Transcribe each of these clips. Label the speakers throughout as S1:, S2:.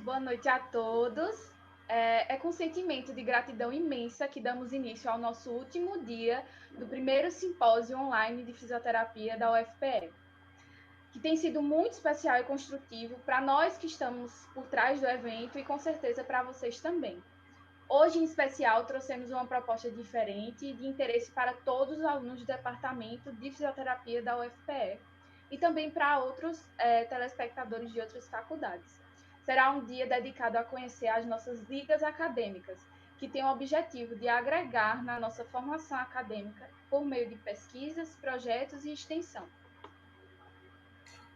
S1: Boa noite a todos. É com sentimento de gratidão imensa que damos início ao nosso último dia do primeiro simpósio online de fisioterapia da UFPE, que tem sido muito especial e construtivo para nós que estamos por trás do evento e com certeza para vocês também. Hoje, em especial, trouxemos uma proposta diferente e de interesse para todos os alunos do departamento de fisioterapia da UFPE e também para outros telespectadores de outras faculdades. Será um dia dedicado a conhecer as nossas ligas acadêmicas, que têm o objetivo de agregar na nossa formação acadêmica por meio de pesquisas, projetos e extensão.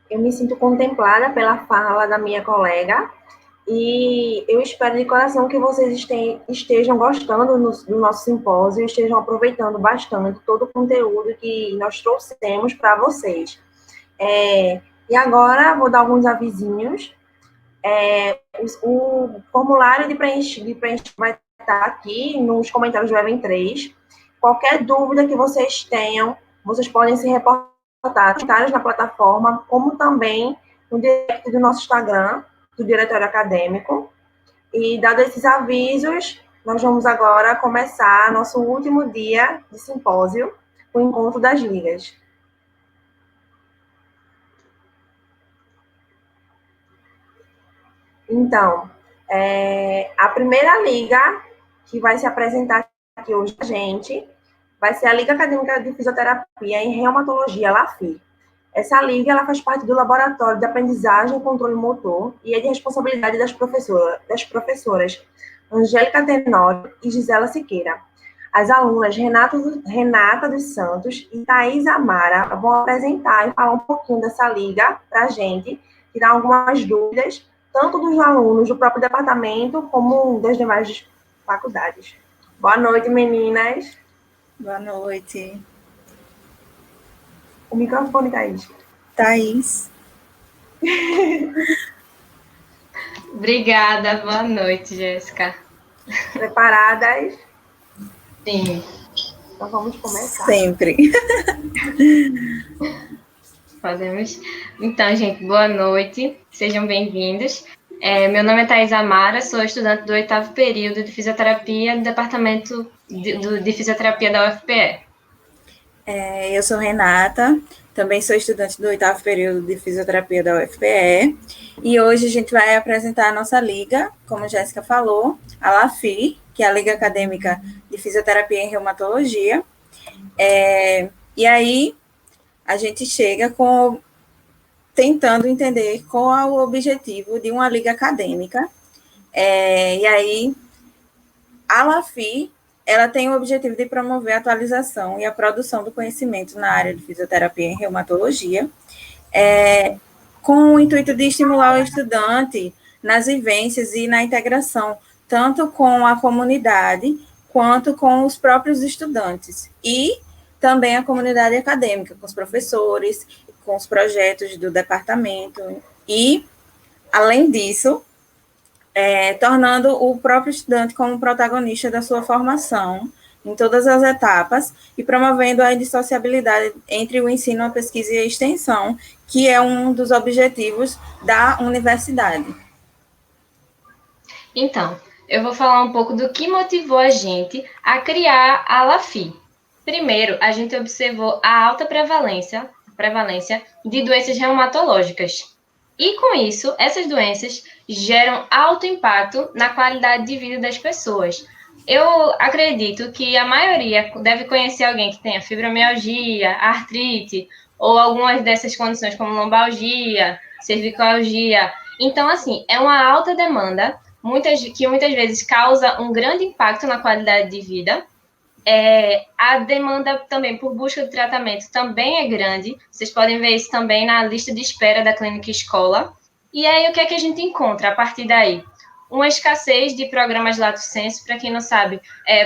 S2: Eu me sinto contemplada pela fala da minha colega e eu espero de coração que vocês estejam gostando do nosso simpósio, estejam aproveitando bastante todo o conteúdo que nós trouxemos para vocês. E agora, vou dar alguns avisinhos. O formulário de preencher vai estar aqui nos comentários do Event 3. Qualquer dúvida que vocês tenham, vocês podem se reportar comentários na plataforma, como também no direct do nosso Instagram, do Diretório Acadêmico. E, dados esses avisos, nós vamos agora começar nosso último dia de simpósio, o Encontro das Ligas. Então, a primeira liga que vai se apresentar aqui hoje a gente vai ser a Liga Acadêmica de Fisioterapia em Reumatologia, LAFI. Essa liga ela faz parte do Laboratório de Aprendizagem e Controle Motor e é de responsabilidade das professoras Angélica Tenório e Gisela Siqueira. As alunas Renata dos Santos e Thaís Amara vão apresentar e falar um pouquinho dessa liga para a gente, tirar algumas dúvidas, tanto dos alunos do próprio departamento, como das demais faculdades. Boa noite, meninas.
S3: Boa noite.
S2: O microfone, Thaís.
S3: Thaís.
S4: Obrigada, boa noite, Jéssica.
S2: Preparadas?
S4: Sim.
S2: Então vamos começar.
S3: Sempre.
S4: Podemos. Então, gente, boa noite, sejam bem-vindos. Meu nome é Thaís Amara, sou estudante do 8º período de fisioterapia do Departamento de Fisioterapia da UFPE.
S3: Eu sou Renata, também sou estudante do 8º período de fisioterapia da UFPE, e hoje a gente vai apresentar a nossa liga, como a Jéssica falou, a LAFI, que é a Liga Acadêmica de Fisioterapia em Reumatologia. E aí a gente chega tentando entender qual é o objetivo de uma liga acadêmica. E aí a LAFI ela tem o objetivo de promover a atualização e a produção do conhecimento na área de fisioterapia em reumatologia, com o intuito de estimular o estudante nas vivências e na integração, tanto com a comunidade, quanto com os próprios estudantes, e também a comunidade acadêmica, com os professores, com os projetos do departamento, e, além disso, tornando o próprio estudante como protagonista da sua formação em todas as etapas e promovendo a indissociabilidade entre o ensino, a pesquisa e a extensão, que é um dos objetivos da universidade.
S4: Então, eu vou falar um pouco do que motivou a gente a criar a LAFI. Primeiro, a gente observou a alta prevalência de doenças reumatológicas. E, com isso, essas doenças geram alto impacto na qualidade de vida das pessoas. Eu acredito que a maioria deve conhecer alguém que tenha fibromialgia, artrite, ou algumas dessas condições como lombalgia, cervicalgia. Então, assim, é uma alta demanda, que muitas vezes causa um grande impacto na qualidade de vida. A demanda também por busca de tratamento também é grande. Vocês podem ver isso também na lista de espera da clínica escola. E aí, o que é que a gente encontra a partir daí? Uma escassez de programas lato sensu, para quem não sabe,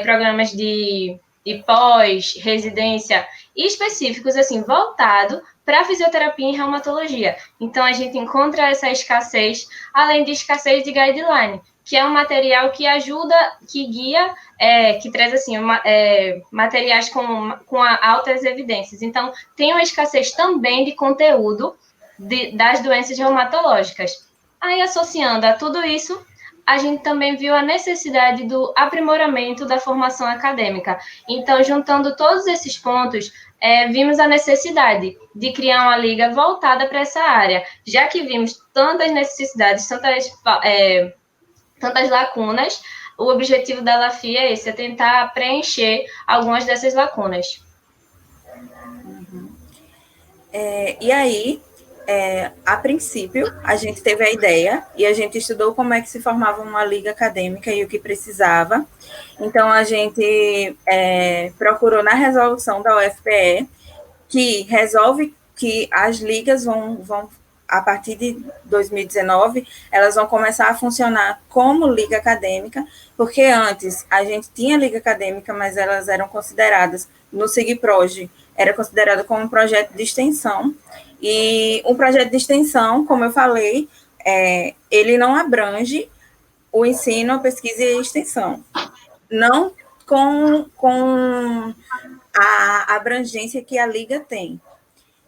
S4: programas de pós, residência, específicos, assim, voltado para a fisioterapia em reumatologia. Então, a gente encontra essa escassez, além de escassez de guideline, que é um material que ajuda, que guia, que traz, assim, materiais com altas evidências. Então, tem uma escassez também de conteúdo das doenças reumatológicas. Aí, associando a tudo isso, a gente também viu a necessidade do aprimoramento da formação acadêmica. Então, juntando todos esses pontos, vimos a necessidade de criar uma liga voltada para essa área, já que vimos tantas necessidades, tantas lacunas. O objetivo da LAFI é esse, é tentar preencher algumas dessas lacunas.
S3: E aí, a princípio, a gente teve a ideia e a gente estudou como é que se formava uma liga acadêmica e o que precisava. Então, a gente procurou na resolução da UFPE, que resolve que as ligas vão a partir de 2019, elas vão começar a funcionar como liga acadêmica, porque antes a gente tinha liga acadêmica, mas elas eram consideradas, no SIGPROJ, era considerado como um projeto de extensão, e um projeto de extensão, como eu falei, ele não abrange o ensino, a pesquisa e a extensão, não com a abrangência que a liga tem.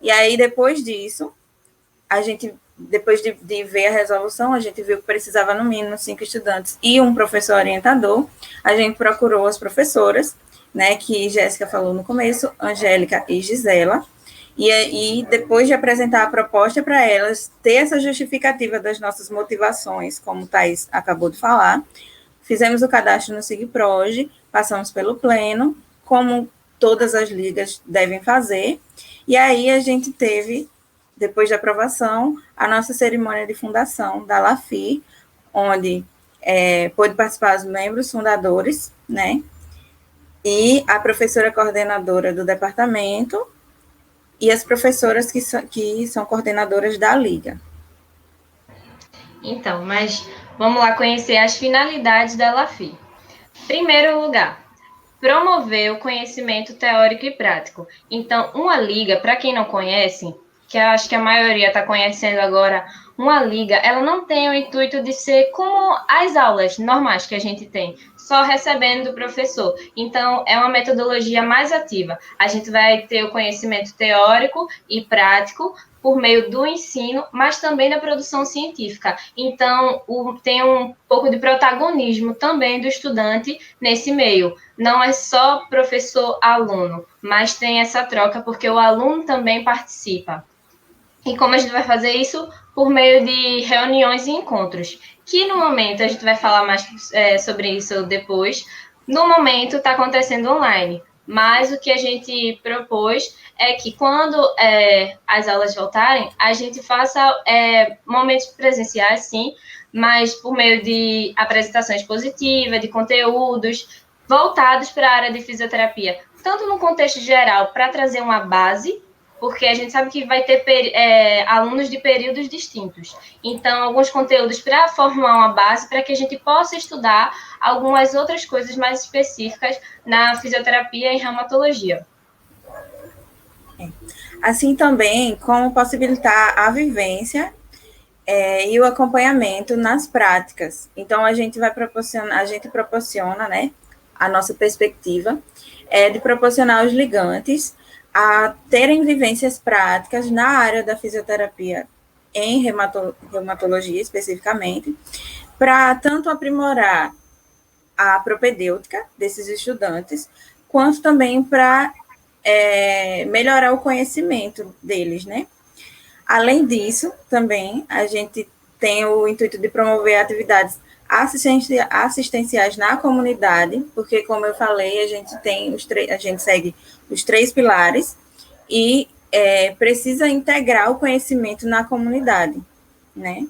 S3: E aí, depois disso, depois de ver a resolução, a gente viu que precisava, no mínimo, 5 estudantes e um professor orientador. A gente procurou as professoras, né, que Jéssica falou no começo, Angélica e Gisela, e depois de apresentar a proposta para elas, ter essa justificativa das nossas motivações, como Thais acabou de falar, fizemos o cadastro no SIGPROJ, passamos pelo pleno, como todas as ligas devem fazer, e aí a gente teve, depois da aprovação, a nossa cerimônia de fundação da LAFI, onde pôde participar os membros fundadores, né, e a professora coordenadora do departamento e as professoras que são coordenadoras da liga.
S4: Então, mas vamos lá conhecer as finalidades da LAFI. Primeiro lugar, promover o conhecimento teórico e prático. Então, uma liga, para quem não conhece, que eu acho que a maioria está conhecendo agora, uma liga, ela não tem o intuito de ser como as aulas normais que a gente tem, só recebendo do professor. Então, é uma metodologia mais ativa. A gente vai ter o conhecimento teórico e prático por meio do ensino, mas também da produção científica. Então, tem um pouco de protagonismo também do estudante nesse meio. Não é só professor-aluno, mas tem essa troca, porque o aluno também participa. E como a gente vai fazer isso? Por meio de reuniões e encontros, que no momento, a gente vai falar mais sobre isso depois, no momento está acontecendo online, mas o que a gente propôs é que quando as aulas voltarem, a gente faça momentos presenciais, sim, mas por meio de apresentações positivas, de conteúdos voltados para a área de fisioterapia, tanto no contexto geral, para trazer uma base, porque a gente sabe que vai ter alunos de períodos distintos. Então, alguns conteúdos para formar uma base, para que a gente possa estudar algumas outras coisas mais específicas na fisioterapia e reumatologia.
S3: Assim também, como possibilitar a vivência e o acompanhamento nas práticas. Então, a gente proporciona, né, a nossa perspectiva de proporcionar aos ligantes a terem vivências práticas na área da fisioterapia em reumatologia, especificamente, para tanto aprimorar a propedêutica desses estudantes, quanto também para melhorar o conhecimento deles, né? Além disso, também, a gente tem o intuito de promover atividades assistenciais na comunidade, porque, como eu falei, a gente segue os 3 pilares e precisa integrar o conhecimento na comunidade, né?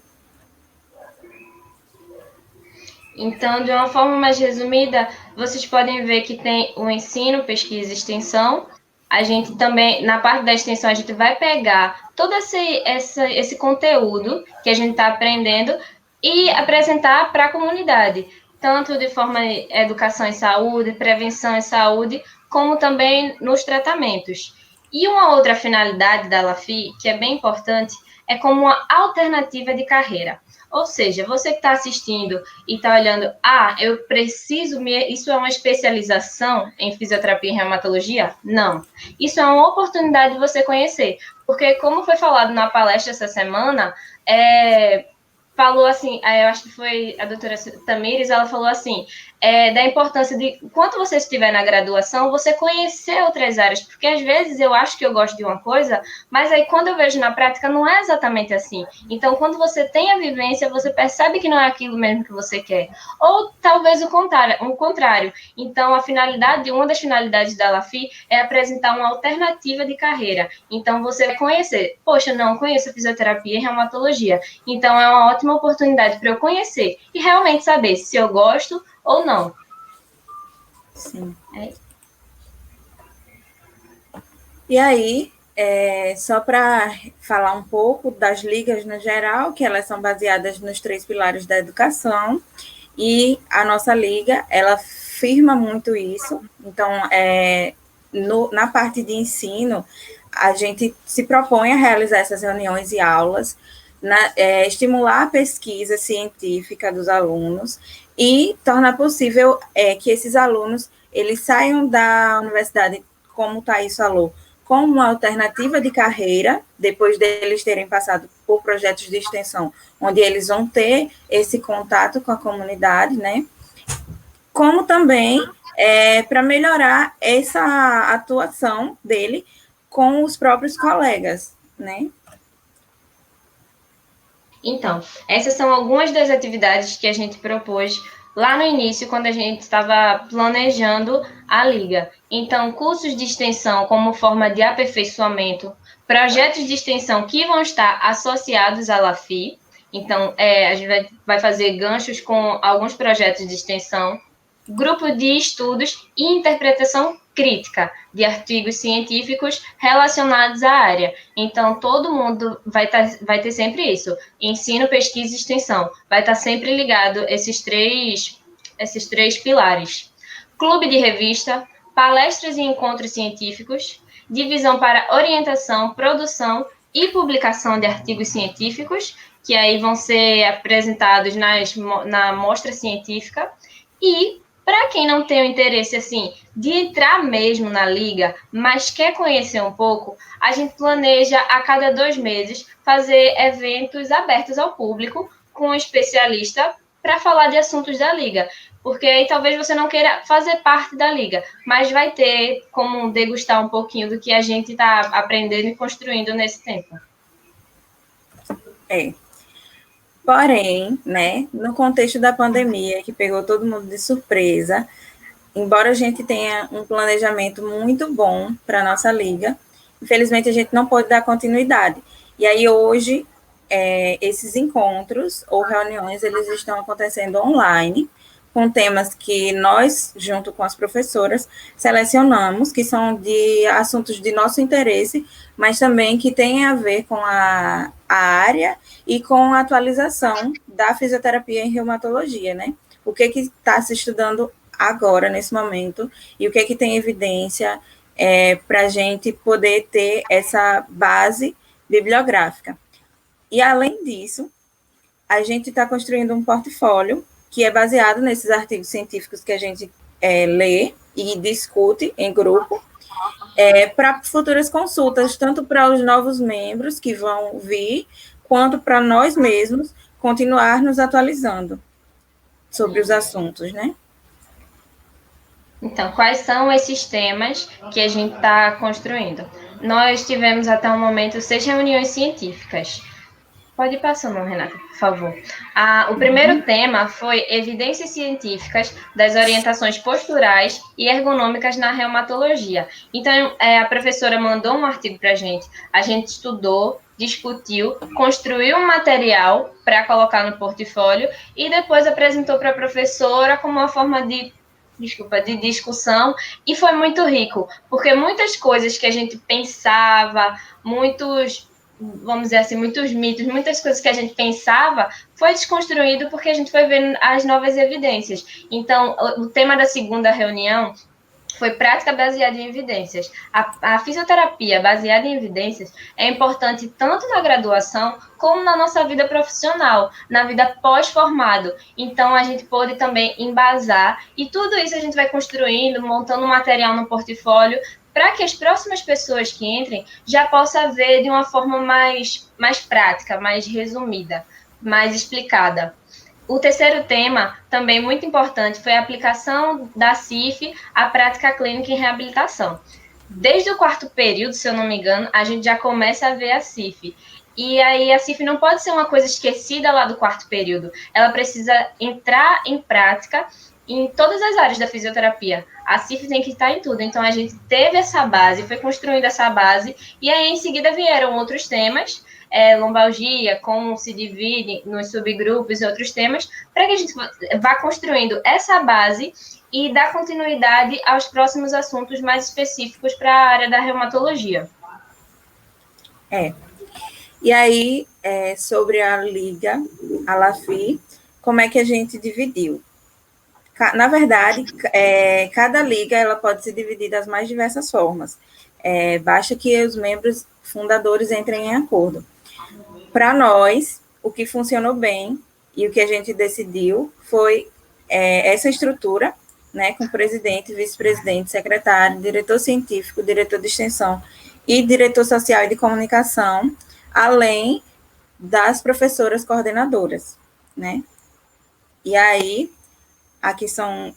S4: Então, de uma forma mais resumida, vocês podem ver que tem o ensino, pesquisa e extensão. A gente também, na parte da extensão, a gente vai pegar todo esse conteúdo que a gente está aprendendo e apresentar para a comunidade, tanto de forma de educação em saúde, prevenção em saúde, como também nos tratamentos. E uma outra finalidade da LAFI, que é bem importante, é como uma alternativa de carreira. Ou seja, você que está assistindo e está olhando, eu preciso, isso é uma especialização em fisioterapia e reumatologia? Não. Isso é uma oportunidade de você conhecer, porque como foi falado na palestra essa semana, falou assim, eu acho que foi a doutora Tamires, ela falou assim, da importância de, quando você estiver na graduação, você conhecer outras áreas, porque às vezes eu acho que eu gosto de uma coisa, mas aí quando eu vejo na prática não é exatamente assim. Então, quando você tem a vivência, você percebe que não é aquilo mesmo que você quer. Ou talvez o contrário. Então, uma das finalidades da LAFI é apresentar uma alternativa de carreira. Então, você vai conhecer, poxa, não conheço fisioterapia e reumatologia, então é uma ótima oportunidade para eu conhecer e realmente saber se eu gosto ou não.
S3: Sim. E aí, só para falar um pouco das ligas no geral, que elas são baseadas nos 3 pilares da educação, e a nossa liga, ela firma muito isso. Então, na parte de ensino, a gente se propõe a realizar essas reuniões e aulas, estimular a pesquisa científica dos alunos e tornar possível que esses alunos eles saiam da universidade, como o Thaís falou, com uma alternativa de carreira, depois deles terem passado por projetos de extensão, onde eles vão ter esse contato com a comunidade, né? Como também para melhorar essa atuação dele com os próprios colegas, né?
S4: Então, essas são algumas das atividades que a gente propôs lá no início, quando a gente estava planejando a liga. Então, cursos de extensão como forma de aperfeiçoamento, projetos de extensão que vão estar associados à LAFI. Então, a gente vai fazer ganchos com alguns projetos de extensão, grupo de estudos e interpretação crítica de artigos científicos relacionados à área. Então, todo mundo vai ter sempre isso. Ensino, pesquisa e extensão. Vai estar sempre ligado esses três pilares. Clube de revista, palestras e encontros científicos, divisão para orientação, produção e publicação de artigos científicos, que aí vão ser apresentados na mostra científica, e para quem não tem o interesse, assim, de entrar mesmo na liga, mas quer conhecer um pouco, a gente planeja a cada 2 meses fazer eventos abertos ao público com um especialista para falar de assuntos da liga. Porque aí talvez você não queira fazer parte da liga, mas vai ter como degustar um pouquinho do que a gente está aprendendo e construindo nesse tempo.
S3: Porém, né, no contexto da pandemia, que pegou todo mundo de surpresa, embora a gente tenha um planejamento muito bom para a nossa liga, infelizmente a gente não pôde dar continuidade. E aí hoje, esses encontros ou reuniões, eles estão acontecendo online, com temas que nós, junto com as professoras, selecionamos, que são de assuntos de nosso interesse, mas também que têm a ver com a área e com a atualização da fisioterapia em reumatologia, né? O que está se estudando agora, nesse momento, e o que tem evidência para a gente poder ter essa base bibliográfica. E, além disso, a gente está construindo um portfólio que é baseado nesses artigos científicos que a gente lê e discute em grupo, para futuras consultas, tanto para os novos membros que vão vir, quanto para nós mesmos continuar nos atualizando sobre os assuntos, né?
S4: Então, quais são esses temas que a gente está construindo? Nós tivemos até o momento 6 reuniões científicas. Pode ir passando, Renata, por favor. O primeiro tema foi evidências científicas das orientações posturais e ergonômicas na reumatologia. Então, a professora mandou um artigo para a gente estudou, discutiu, construiu um material para colocar no portfólio e depois apresentou para a professora como uma forma de discussão, e foi muito rico, porque muitas coisas que a gente pensava, vamos dizer assim, muitos mitos, muitas coisas que a gente pensava, foi desconstruído porque a gente foi vendo as novas evidências. Então, o tema da segunda reunião foi prática baseada em evidências. A fisioterapia baseada em evidências é importante tanto na graduação como na nossa vida profissional, na vida pós-formado. Então, a gente pôde também embasar, e tudo isso a gente vai construindo, montando material no portfólio, para que as próximas pessoas que entrem já possam ver de uma forma mais prática, mais resumida. mais explicada. O terceiro tema, também muito importante, foi a aplicação da CIF à prática clínica em reabilitação. Desde o quarto período, se eu não me engano, a gente já começa a ver a CIF. E aí a CIF não pode ser uma coisa esquecida lá do quarto período. Ela precisa entrar em prática em todas as áreas da fisioterapia. A CIF tem que estar em tudo. Então a gente teve essa base, foi construindo essa base, e aí em seguida vieram outros temas, lombalgia, como se divide nos subgrupos e outros temas, para que a gente vá construindo essa base e dar continuidade aos próximos assuntos mais específicos para a área da reumatologia.
S3: E aí, sobre a liga, a LAFI, como é que a gente dividiu? Na verdade, cada liga ela pode se dividir das mais diversas formas. Basta que os membros fundadores entrem em acordo. Para nós, o que funcionou bem e o que a gente decidiu foi essa estrutura, né, com presidente, vice-presidente, secretário, diretor científico, diretor de extensão e diretor social e de comunicação, além das professoras coordenadoras, né? E aí, aqui são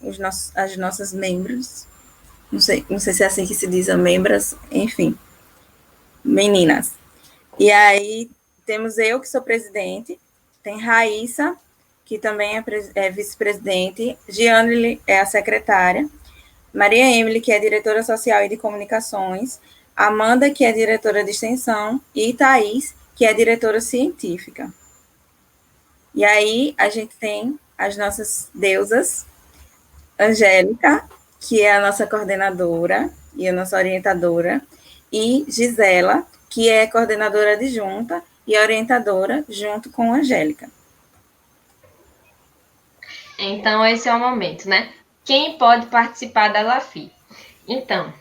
S3: as nossas membros, não sei se é assim que se diz, membras, enfim, meninas. E aí, temos eu, que sou presidente, tem Raíssa, que também é vice-presidente, Gianni é a secretária, Maria Emily, que é diretora social e de comunicações, Amanda, que é diretora de extensão, e Thaís, que é diretora científica. E aí, a gente tem as nossas deusas, Angélica, que é a nossa coordenadora e a nossa orientadora, e Gisela, que é coordenadora adjunta e orientadora, junto com a Angélica.
S4: Então, esse é o momento, né? Quem pode participar da LAFI? Então,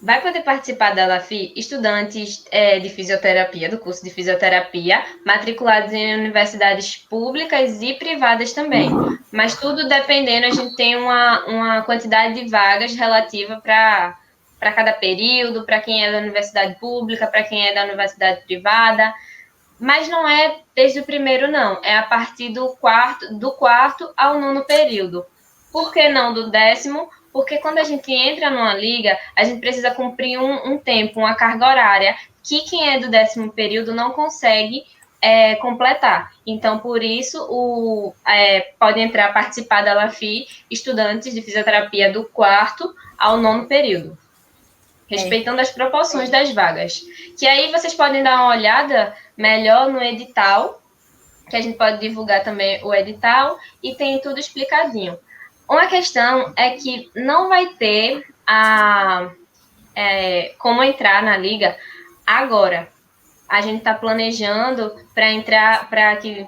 S4: vai poder participar da LAFI estudantes de fisioterapia, do curso de fisioterapia, matriculados em universidades públicas e privadas também. Mas tudo dependendo, a gente tem uma quantidade de vagas relativa para cada período, para quem é da universidade pública, para quem é da universidade privada. Mas não é desde o primeiro, não. É a partir do quarto ao nono período. Por que não do 10º? Porque quando a gente entra numa liga, a gente precisa cumprir um tempo, uma carga horária, que quem é do 10º período não consegue completar. Então, por isso, pode entrar, participar da LAFI, estudantes de fisioterapia do 4º ao nono período, respeitando as proporções das vagas. Que aí vocês podem dar uma olhada melhor no edital, que a gente pode divulgar também o edital, e tem tudo explicadinho. Uma questão é que não vai ter como entrar na liga agora. A gente está planejando para que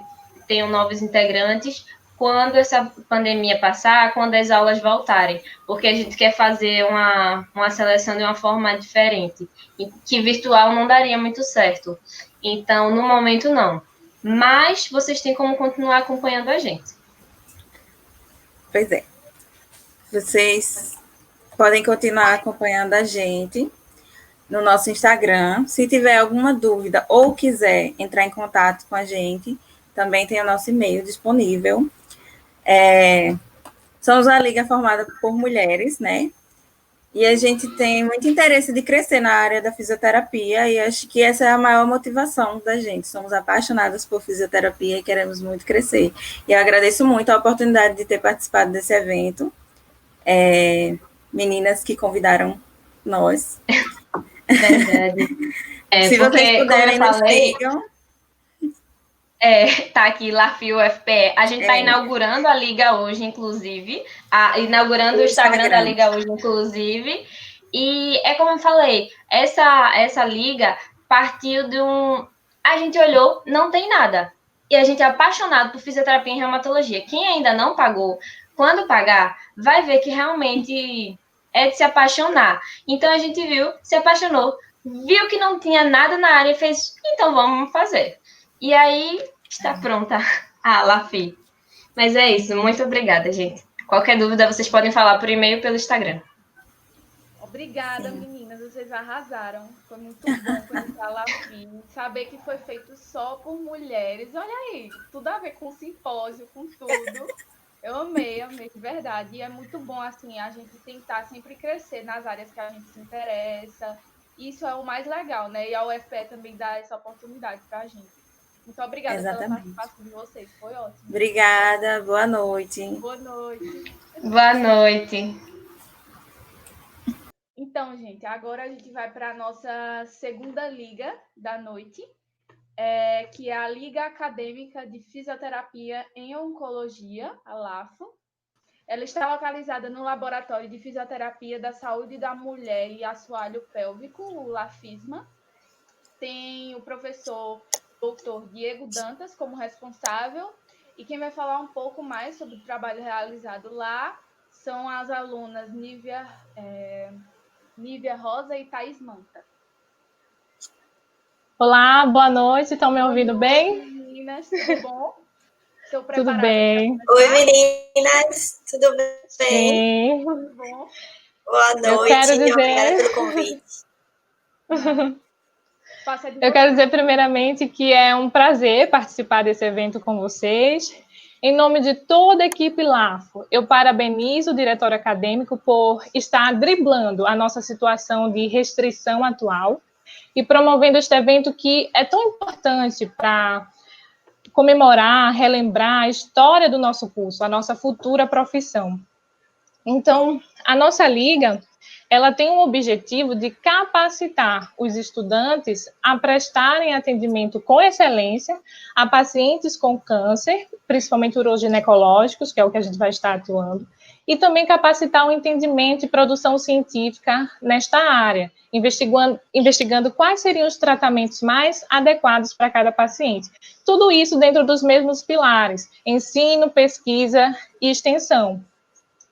S4: tenham novos integrantes quando essa pandemia passar, quando as aulas voltarem, porque a gente quer fazer uma seleção de uma forma diferente, e que virtual não daria muito certo. Então, no momento, não. Mas vocês têm como continuar acompanhando a gente.
S3: Pois é. Vocês podem continuar acompanhando a gente no nosso Instagram. Se tiver alguma dúvida ou quiser entrar em contato com a gente, também tem o nosso e-mail disponível. Somos uma liga formada por mulheres, né? E a gente tem muito interesse de crescer na área da fisioterapia, e acho que essa é a maior motivação da gente. Somos apaixonadas por fisioterapia e queremos muito crescer. E eu agradeço muito a oportunidade de ter participado desse evento. Meninas que convidaram nós.
S4: Verdade.
S3: Se vocês puderem, nos sigam.
S4: Tá aqui, LAFI UFPE. A gente está inaugurando a liga hoje, inclusive. Inaugurando o Instagram da liga hoje, inclusive. E é como eu falei, essa liga partiu de a gente olhou, não tem nada. E a gente é apaixonado por fisioterapia em reumatologia. Quem ainda não pagou, quando pagar, vai ver que realmente é de se apaixonar. Então, a gente viu, se apaixonou, viu que não tinha nada na área e fez, então vamos fazer. E aí, está pronta a LAFI. Mas é isso, muito obrigada, gente. Qualquer dúvida, vocês podem falar por e-mail ou pelo Instagram.
S1: Obrigada, menina. meninas, vocês arrasaram. Foi muito bom conhecer a LAFI, saber que foi feito só por mulheres. Olha aí, tudo a ver com o simpósio, com tudo. Eu amei de verdade. E é muito bom, assim, a gente tentar sempre crescer nas áreas que a gente se interessa. Isso é o mais legal, né? E a UFPE também dá essa oportunidade para a gente. Muito obrigada pela participação de vocês, foi ótimo.
S3: Obrigada, boa noite.
S1: Boa noite.
S4: Boa noite.
S1: Então, gente, agora a gente vai para a nossa segunda liga da noite, que é a Liga Acadêmica de Fisioterapia em Oncologia, a LAFO. Ela está localizada no Laboratório de Fisioterapia da Saúde da Mulher e Assoalho Pélvico, o LAFISMA. Tem o professor Dr. Diego Dantas como responsável, e quem vai falar um pouco mais sobre o trabalho realizado lá são as alunas Nívia Rosa e Thaís Manta.
S5: Olá, boa noite, estão me ouvindo bem?
S1: Meninas, tudo bom? Estou
S5: Tudo bem.
S2: Oi, meninas, tudo bem?
S5: Sim.
S1: Tudo bom?
S2: Boa noite, obrigada pelo convite.
S5: Eu quero dizer primeiramente que é um prazer participar desse evento com vocês. Em nome de toda a equipe LAFO, eu parabenizo o diretório acadêmico por estar driblando a nossa situação de restrição atual e promovendo este evento que é tão importante para comemorar, relembrar a história do nosso curso, a nossa futura profissão. Então, a nossa liga, ela tem um objetivo de capacitar os estudantes a prestarem atendimento com excelência a pacientes com câncer, principalmente uroginecológicos, que é o que a gente vai estar atuando, e também capacitar o entendimento e produção científica nesta área, investigando quais seriam os tratamentos mais adequados para cada paciente. Tudo isso dentro dos mesmos pilares: ensino, pesquisa e extensão.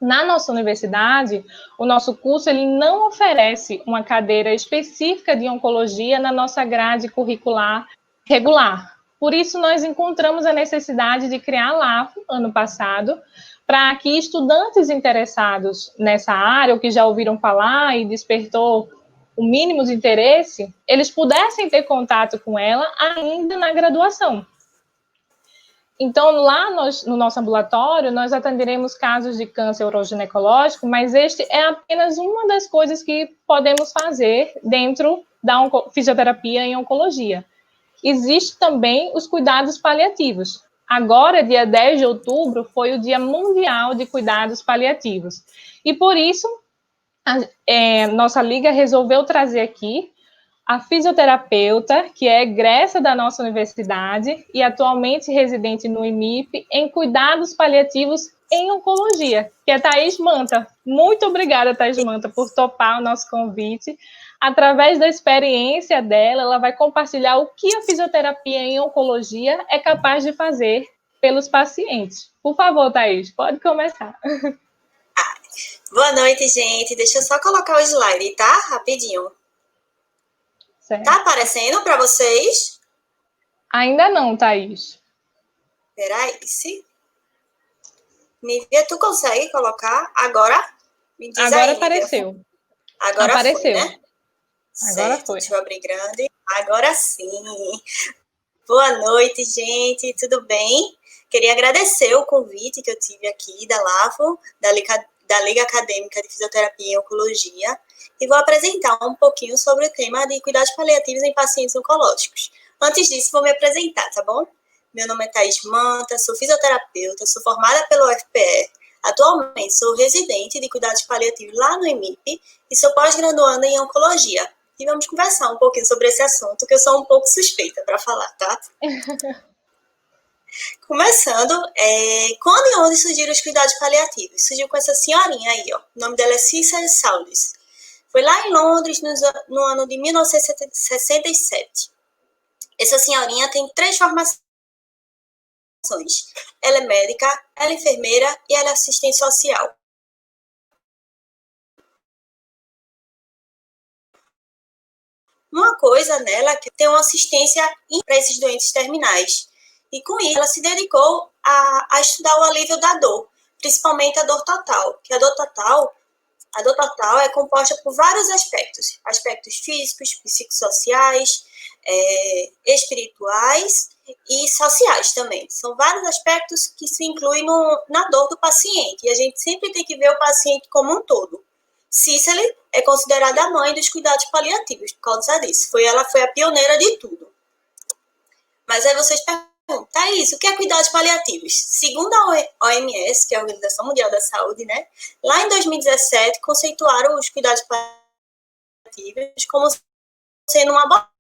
S5: Na nossa universidade, o nosso curso ele não oferece uma cadeira específica de oncologia na nossa grade curricular regular. Por isso, nós encontramos a necessidade de criar a LAFO, ano passado, para que estudantes interessados nessa área, ou que já ouviram falar e despertou o mínimo de interesse, eles pudessem ter contato com ela ainda na graduação. Então, lá no nosso ambulatório, nós atenderemos casos de câncer uroginecológico, mas este é apenas uma das coisas que podemos fazer dentro da fisioterapia em oncologia. Existe também os cuidados paliativos. Agora, dia 10 de outubro, foi o Dia Mundial de Cuidados Paliativos. E por isso, nossa liga resolveu trazer aqui a fisioterapeuta, que é egressa da nossa universidade e atualmente residente no IMIP, em cuidados paliativos em oncologia, que é Thaís Manta. Muito obrigada, Thaís Manta, por topar o nosso convite. Através da experiência dela, ela vai compartilhar o que a fisioterapia em oncologia é capaz de fazer pelos pacientes. Por favor, Thaís, pode começar.
S2: Boa noite, gente. Deixa eu só colocar o slide, tá? Rapidinho.
S5: Certo.
S2: Tá aparecendo para vocês?
S5: Ainda não, Thaís.
S2: Peraí, se... Nívia, tu consegue colocar agora? Me diz
S5: agora
S2: aí,
S5: apareceu.
S2: Nívia. Agora
S5: apareceu.
S2: Foi, né?
S5: Agora
S2: certo,
S5: foi.
S2: deixa eu abrir grande. Agora sim. Boa noite, gente. Tudo bem? Queria agradecer o convite que eu tive aqui da LAFO, da Liga Acadêmica de Fisioterapia e Oncologia, e vou apresentar um pouquinho sobre o tema de cuidados paliativos em pacientes oncológicos. Antes disso, vou me apresentar, tá bom? Meu nome é Thaís Manta, sou fisioterapeuta, sou formada pelo UFPE, atualmente sou residente de cuidados paliativos lá no IMIP e sou pós-graduanda em oncologia. E vamos conversar um pouquinho sobre esse assunto, que eu sou um pouco suspeita para falar, tá? Começando, quando e onde surgiram os cuidados paliativos? Surgiu com essa senhorinha aí, ó. O nome dela é Cicely Saunders. Foi lá em Londres, no ano de 1967. Essa senhorinha tem 3 formações. Ela é médica, ela é enfermeira e ela é assistente social. Uma coisa nela é que tem uma assistência para esses doentes terminais. E com isso, ela se dedicou a estudar o alívio da dor, principalmente a dor total. Que a dor total
S6: A dor total é composta por vários aspectos físicos, psicossociais, espirituais e sociais também. São vários aspectos que se incluem na dor do paciente, e a gente sempre tem que ver o paciente como um todo. Cicely é considerada a mãe dos cuidados paliativos por causa disso. Ela foi a pioneira de tudo. Mas aí vocês perguntam, Thaís, o que é cuidados paliativos? Segundo a OMS, que é a Organização Mundial da Saúde, né, lá em 2017, conceituaram os cuidados paliativos como sendo uma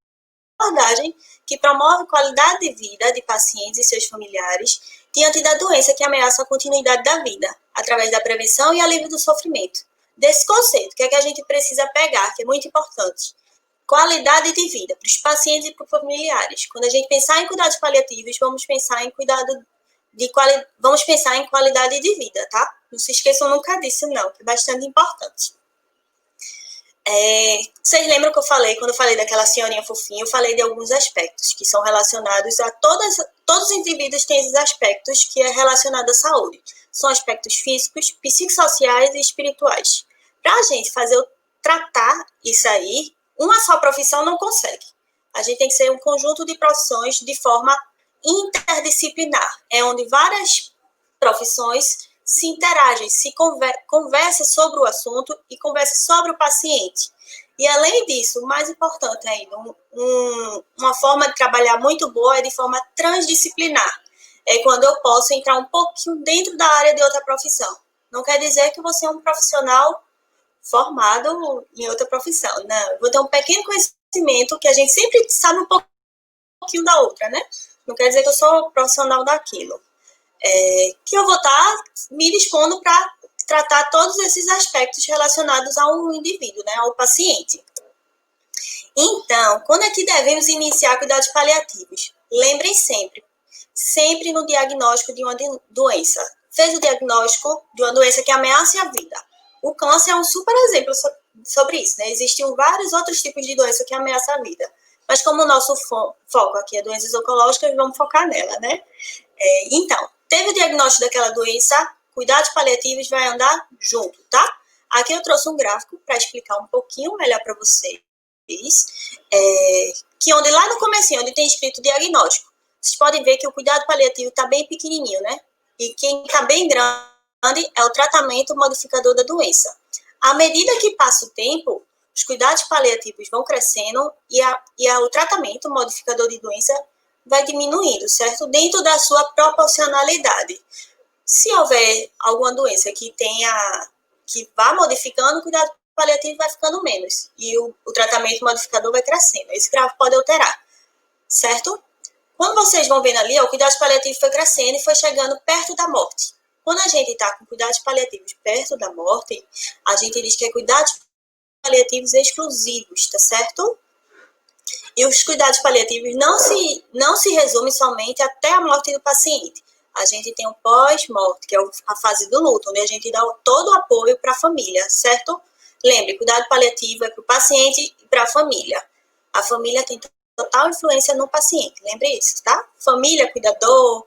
S6: abordagem que promove qualidade de vida de pacientes e seus familiares diante da doença que ameaça a continuidade da vida, através da prevenção e alívio do sofrimento. Desse conceito, que é que a gente precisa pegar, que é muito importante. Qualidade de vida para os pacientes e para os familiares. Quando a gente pensar em cuidados paliativos, vamos pensar em vamos pensar em qualidade de vida, tá? Não se esqueçam nunca disso, não, que é bastante importante. Vocês lembram que quando eu falei daquela senhorinha fofinha, eu falei de alguns aspectos que são relacionados a todos os indivíduos têm esses aspectos que é relacionado à saúde. São aspectos físicos, psicossociais e espirituais. Para a gente tratar isso aí, uma só profissão não consegue. A gente tem que ser um conjunto de profissões de forma interdisciplinar. É onde várias profissões se interagem, se conversa sobre o assunto e conversa sobre o paciente. E, além disso, o mais importante ainda, uma forma de trabalhar muito boa é de forma transdisciplinar. É quando eu posso entrar um pouquinho dentro da área de outra profissão. Não quer dizer que você é um profissional formado em outra profissão. Não, eu vou ter um pequeno conhecimento que a gente sempre sabe um pouquinho da outra, né? Não quer dizer que eu sou profissional daquilo. Que eu vou estar me dispondo para tratar todos esses aspectos relacionados ao indivíduo, né, ao paciente. Então, quando é que devemos iniciar cuidados paliativos? Lembrem sempre no diagnóstico de uma doença. Fez o diagnóstico de uma doença que ameaça a vida. O câncer é um super exemplo sobre isso, né? Existem vários outros tipos de doença que ameaçam a vida. Mas como o nosso foco aqui é doenças oncológicas, vamos focar nela, né? Então, teve o diagnóstico daquela doença, cuidados paliativos vai andar junto, tá? Aqui eu trouxe um gráfico para explicar um pouquinho melhor para vocês, que onde lá no comecinho, onde tem escrito diagnóstico, vocês podem ver que o cuidado paliativo está bem pequenininho, né? E quem está bem grande é o tratamento modificador da doença. À medida que passa o tempo, os cuidados paliativos vão crescendo e o tratamento modificador de doença vai diminuindo, certo? Dentro da sua proporcionalidade. Se houver alguma doença que vá modificando, o cuidado paliativo vai ficando menos. E o tratamento modificador vai crescendo. Esse gráfico pode alterar, certo? Quando vocês vão vendo ali, o cuidado paliativo foi crescendo e foi chegando perto da morte. Quando a gente está com cuidados paliativos perto da morte, a gente diz que é cuidados paliativos exclusivos, tá certo? E os cuidados paliativos não se resumem somente até a morte do paciente. A gente tem o pós-morte, que é a fase do luto, onde a gente dá todo o apoio para a família, certo? Lembre, cuidado paliativo é para o paciente e para a família. A família tem total influência no paciente, lembre isso, tá? Família, cuidador,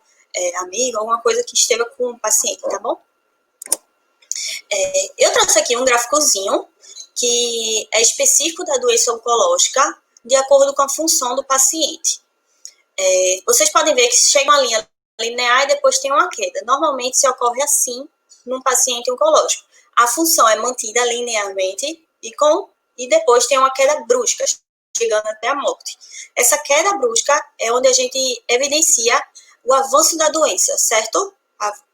S6: amigo, alguma coisa que esteja com o paciente, tá bom? Eu trouxe aqui um gráficozinho que é específico da doença oncológica, de acordo com a função do paciente. Vocês podem ver que chega uma linha linear e depois tem uma queda. Normalmente se ocorre assim num paciente oncológico. A função é mantida linearmente e depois tem uma queda brusca, chegando até a morte. Essa queda brusca é onde a gente evidencia o avanço da doença, certo?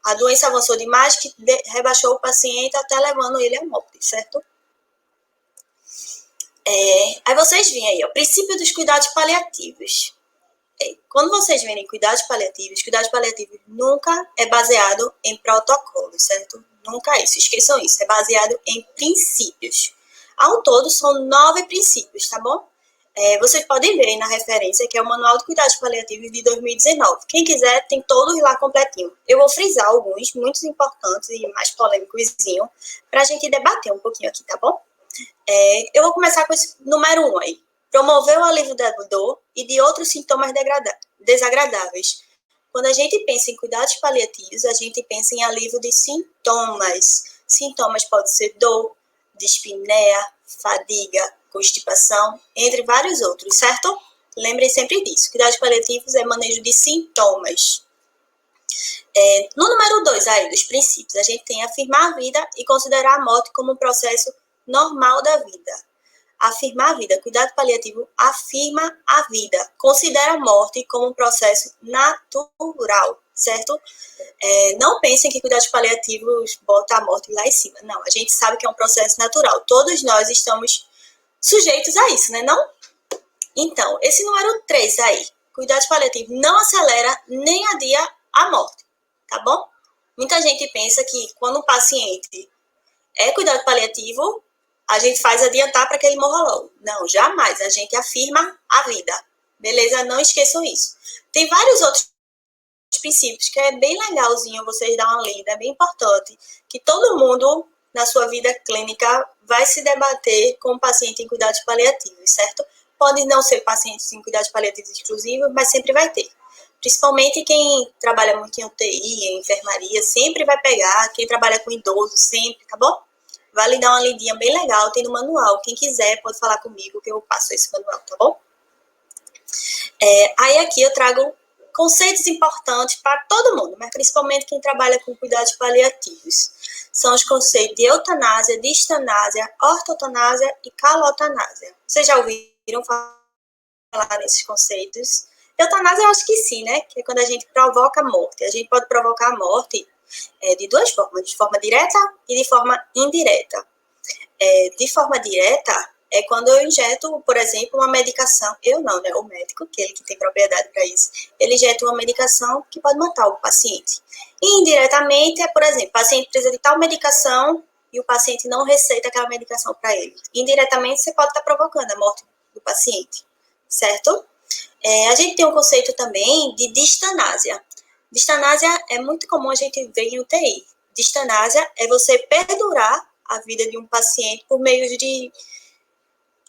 S6: A doença avançou demais que rebaixou o paciente até levando ele à morte, certo? Aí vocês veem aí, o princípio dos cuidados paliativos. Quando vocês verem cuidados paliativos nunca é baseado em protocolo, certo? Nunca é isso, esqueçam isso, é baseado em princípios. Ao todo, são 9 princípios, tá bom? Vocês podem ver aí na referência, que é o Manual de Cuidados Paliativos de 2019. Quem quiser, tem todos lá completinho. Eu vou frisar alguns, muito importantes e mais polêmicos, para a gente debater um pouquinho aqui, tá bom? Eu vou começar com esse número 1 aí. Promover o alívio da dor e de outros sintomas desagradáveis. Quando a gente pensa em cuidados paliativos, a gente pensa em alívio de sintomas. Sintomas pode ser dor, dispneia, fadiga, constipação, entre vários outros, certo? Lembrem sempre disso. Cuidados paliativos é manejo de sintomas. No número 2 aí, dos princípios, a gente tem afirmar a vida e considerar a morte como um processo normal da vida. Afirmar a vida. Cuidado paliativo afirma a vida. Considera a morte como um processo natural, certo? Não pensem que cuidados paliativos bota a morte lá em cima. Não, a gente sabe que é um processo natural. Todos nós estamos sujeitos a isso, né? Não? Então, esse número 3 aí, cuidados paliativos não acelera nem adia a morte, tá bom? Muita gente pensa que quando um paciente é cuidado paliativo, a gente faz adiantar para que ele morra logo. Não, jamais. A gente afirma a vida. Beleza? Não esqueçam isso. Tem vários outros princípios que é bem legalzinho vocês dar uma lida, é bem importante, que todo mundo na sua vida clínica vai se debater com o paciente em cuidados paliativos, certo? Pode não ser pacientes em cuidados paliativos exclusivos, mas sempre vai ter. Principalmente quem trabalha muito em UTI, em enfermaria, sempre vai pegar. Quem trabalha com idoso, sempre, tá bom? Vale dar uma lidinha bem legal, tem no manual. Quem quiser pode falar comigo que eu passo esse manual, tá bom? Aí aqui eu trago conceitos importantes para todo mundo, mas principalmente quem trabalha com cuidados paliativos. São os conceitos de eutanásia, distanásia, ortotanásia e calotanásia. Vocês já ouviram falar nesses conceitos? Eutanásia eu acho que sim, né? Que é quando a gente provoca a morte. A gente pode provocar a morte de duas formas, de forma direta e de forma indireta. De forma direta é quando eu injeto, por exemplo, uma medicação, eu não, né, o médico, que ele que tem propriedade para isso, ele injeta uma medicação que pode matar o paciente. E indiretamente é, por exemplo, o paciente precisa de tal medicação e o paciente não receita aquela medicação para ele. Indiretamente você pode estar provocando a morte do paciente, certo? A gente tem um conceito também de distanásia. Distanásia é muito comum a gente ver em UTI. Distanásia é você perdurar a vida de um paciente por meio de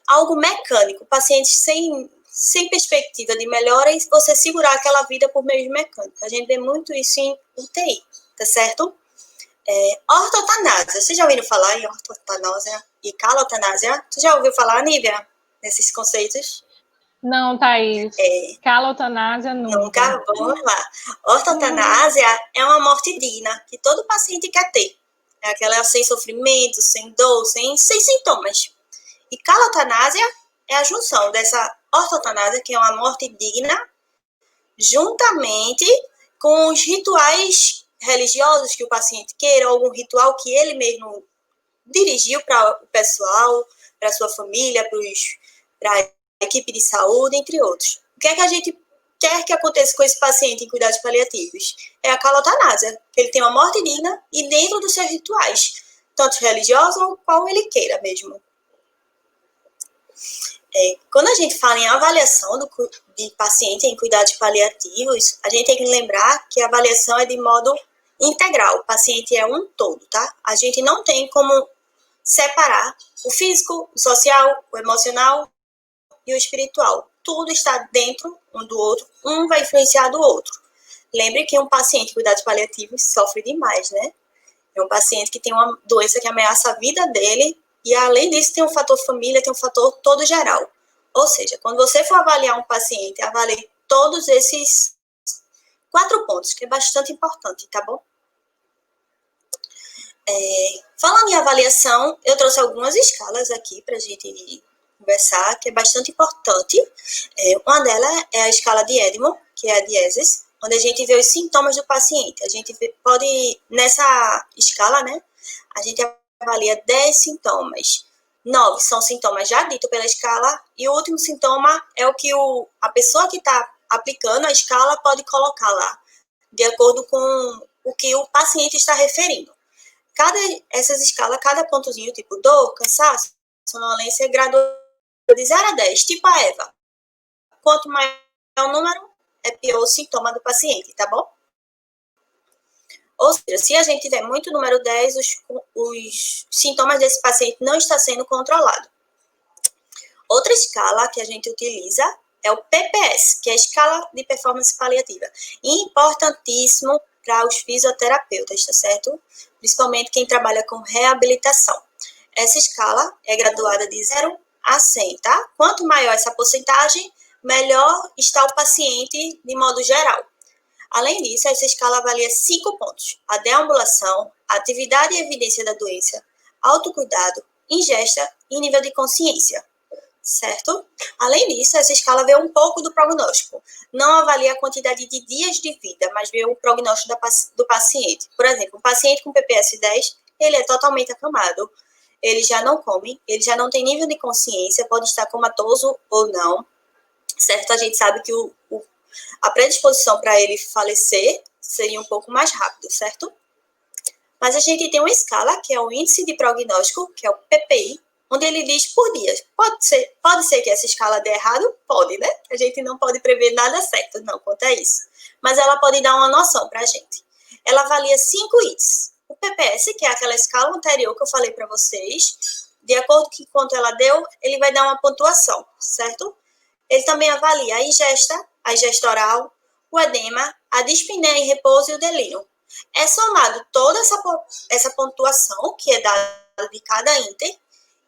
S6: algo mecânico. Pacientes sem perspectiva de melhora e você segurar aquela vida por meio de mecânica. A gente vê muito isso em UTI, tá certo? Ortotanásia. Vocês já ouviram falar em ortotanásia e calotanásia? Você já ouviu falar, Nívia, nesses conceitos?
S5: Não, Thaís. Calotanásia nunca.
S6: Vamos lá. Ortotanásia é uma morte digna que todo paciente quer ter. É aquela sem sofrimento, sem dor, sem sintomas. E calotanásia é a junção dessa ortotanásia, que é uma morte digna, juntamente com os rituais religiosos que o paciente queira, ou algum ritual que ele mesmo dirigiu para o pessoal, para a sua família, para a equipe de saúde, entre outros. O que é que a gente quer que aconteça com esse paciente em cuidados paliativos? É a calotanásia, que ele tem uma morte digna e dentro dos seus rituais, tanto religiosos ou qual ele queira mesmo. Quando a gente fala em avaliação de paciente em cuidados paliativos, a gente tem que lembrar que a avaliação é de modo integral. O paciente é um todo, tá? A gente não tem como separar o físico, o social, o emocional e o espiritual. Tudo está dentro um do outro, um vai influenciar do outro. Lembre que um paciente em cuidados paliativos sofre demais, né? É um paciente que tem uma doença que ameaça a vida dele e, além disso, tem um fator família, tem um fator todo geral. Ou seja, quando você for avaliar um paciente, avalie todos esses 4 pontos, que é bastante importante, tá bom? Falando em avaliação, eu trouxe algumas escalas aqui para a gente conversar, que é bastante importante. Uma delas é a escala de Edmond, que é a DIESES, onde a gente vê os sintomas do paciente. A gente pode, nessa escala, né, a gente avalia 10 sintomas. 9 são sintomas já ditos pela escala, e o último sintoma é o que a pessoa que está aplicando a escala pode colocar lá, de acordo com o que o paciente está referindo. Essas escalas, cada pontozinho, tipo dor, cansaço, sonolência, gradua de 0 a 10, tipo a EVA. Quanto maior o número, é pior o sintoma do paciente, tá bom? Ou seja, se a gente tiver muito número 10, os sintomas desse paciente não estão sendo controlados. Outra escala que a gente utiliza é o PPS, que é a escala de performance paliativa. Importantíssimo para os fisioterapeutas, tá certo? Principalmente quem trabalha com reabilitação. Essa escala é graduada de 0 a 100, tá? Quanto maior essa porcentagem, melhor está o paciente de modo geral. Além disso, essa escala avalia 5 pontos: a deambulação, a atividade e evidência da doença, autocuidado, ingesta e nível de consciência, certo? Além disso, essa escala vê um pouco do prognóstico. Não avalia a quantidade de dias de vida, mas vê o prognóstico do paciente. Por exemplo, um paciente com PPS 10, ele é totalmente acamado, ele já não come, ele já não tem nível de consciência, pode estar comatoso ou não, certo? A gente sabe que a predisposição para ele falecer seria um pouco mais rápido, certo? Mas a gente tem uma escala, que é o índice de prognóstico, que é o PPI, onde ele diz por dias. Pode ser que essa escala dê errado? Pode, né? A gente não pode prever nada certo, não, quanto a isso. Mas ela pode dar uma noção para a gente. Ela avalia 5 índices. O PPS, que é aquela escala anterior que eu falei para vocês, de acordo com quanto ela deu, ele vai dar uma pontuação, certo? Ele também avalia a ingesta oral, o edema, a dispneia em repouso e o delírio. É somado toda essa pontuação, que é dada de cada ínter,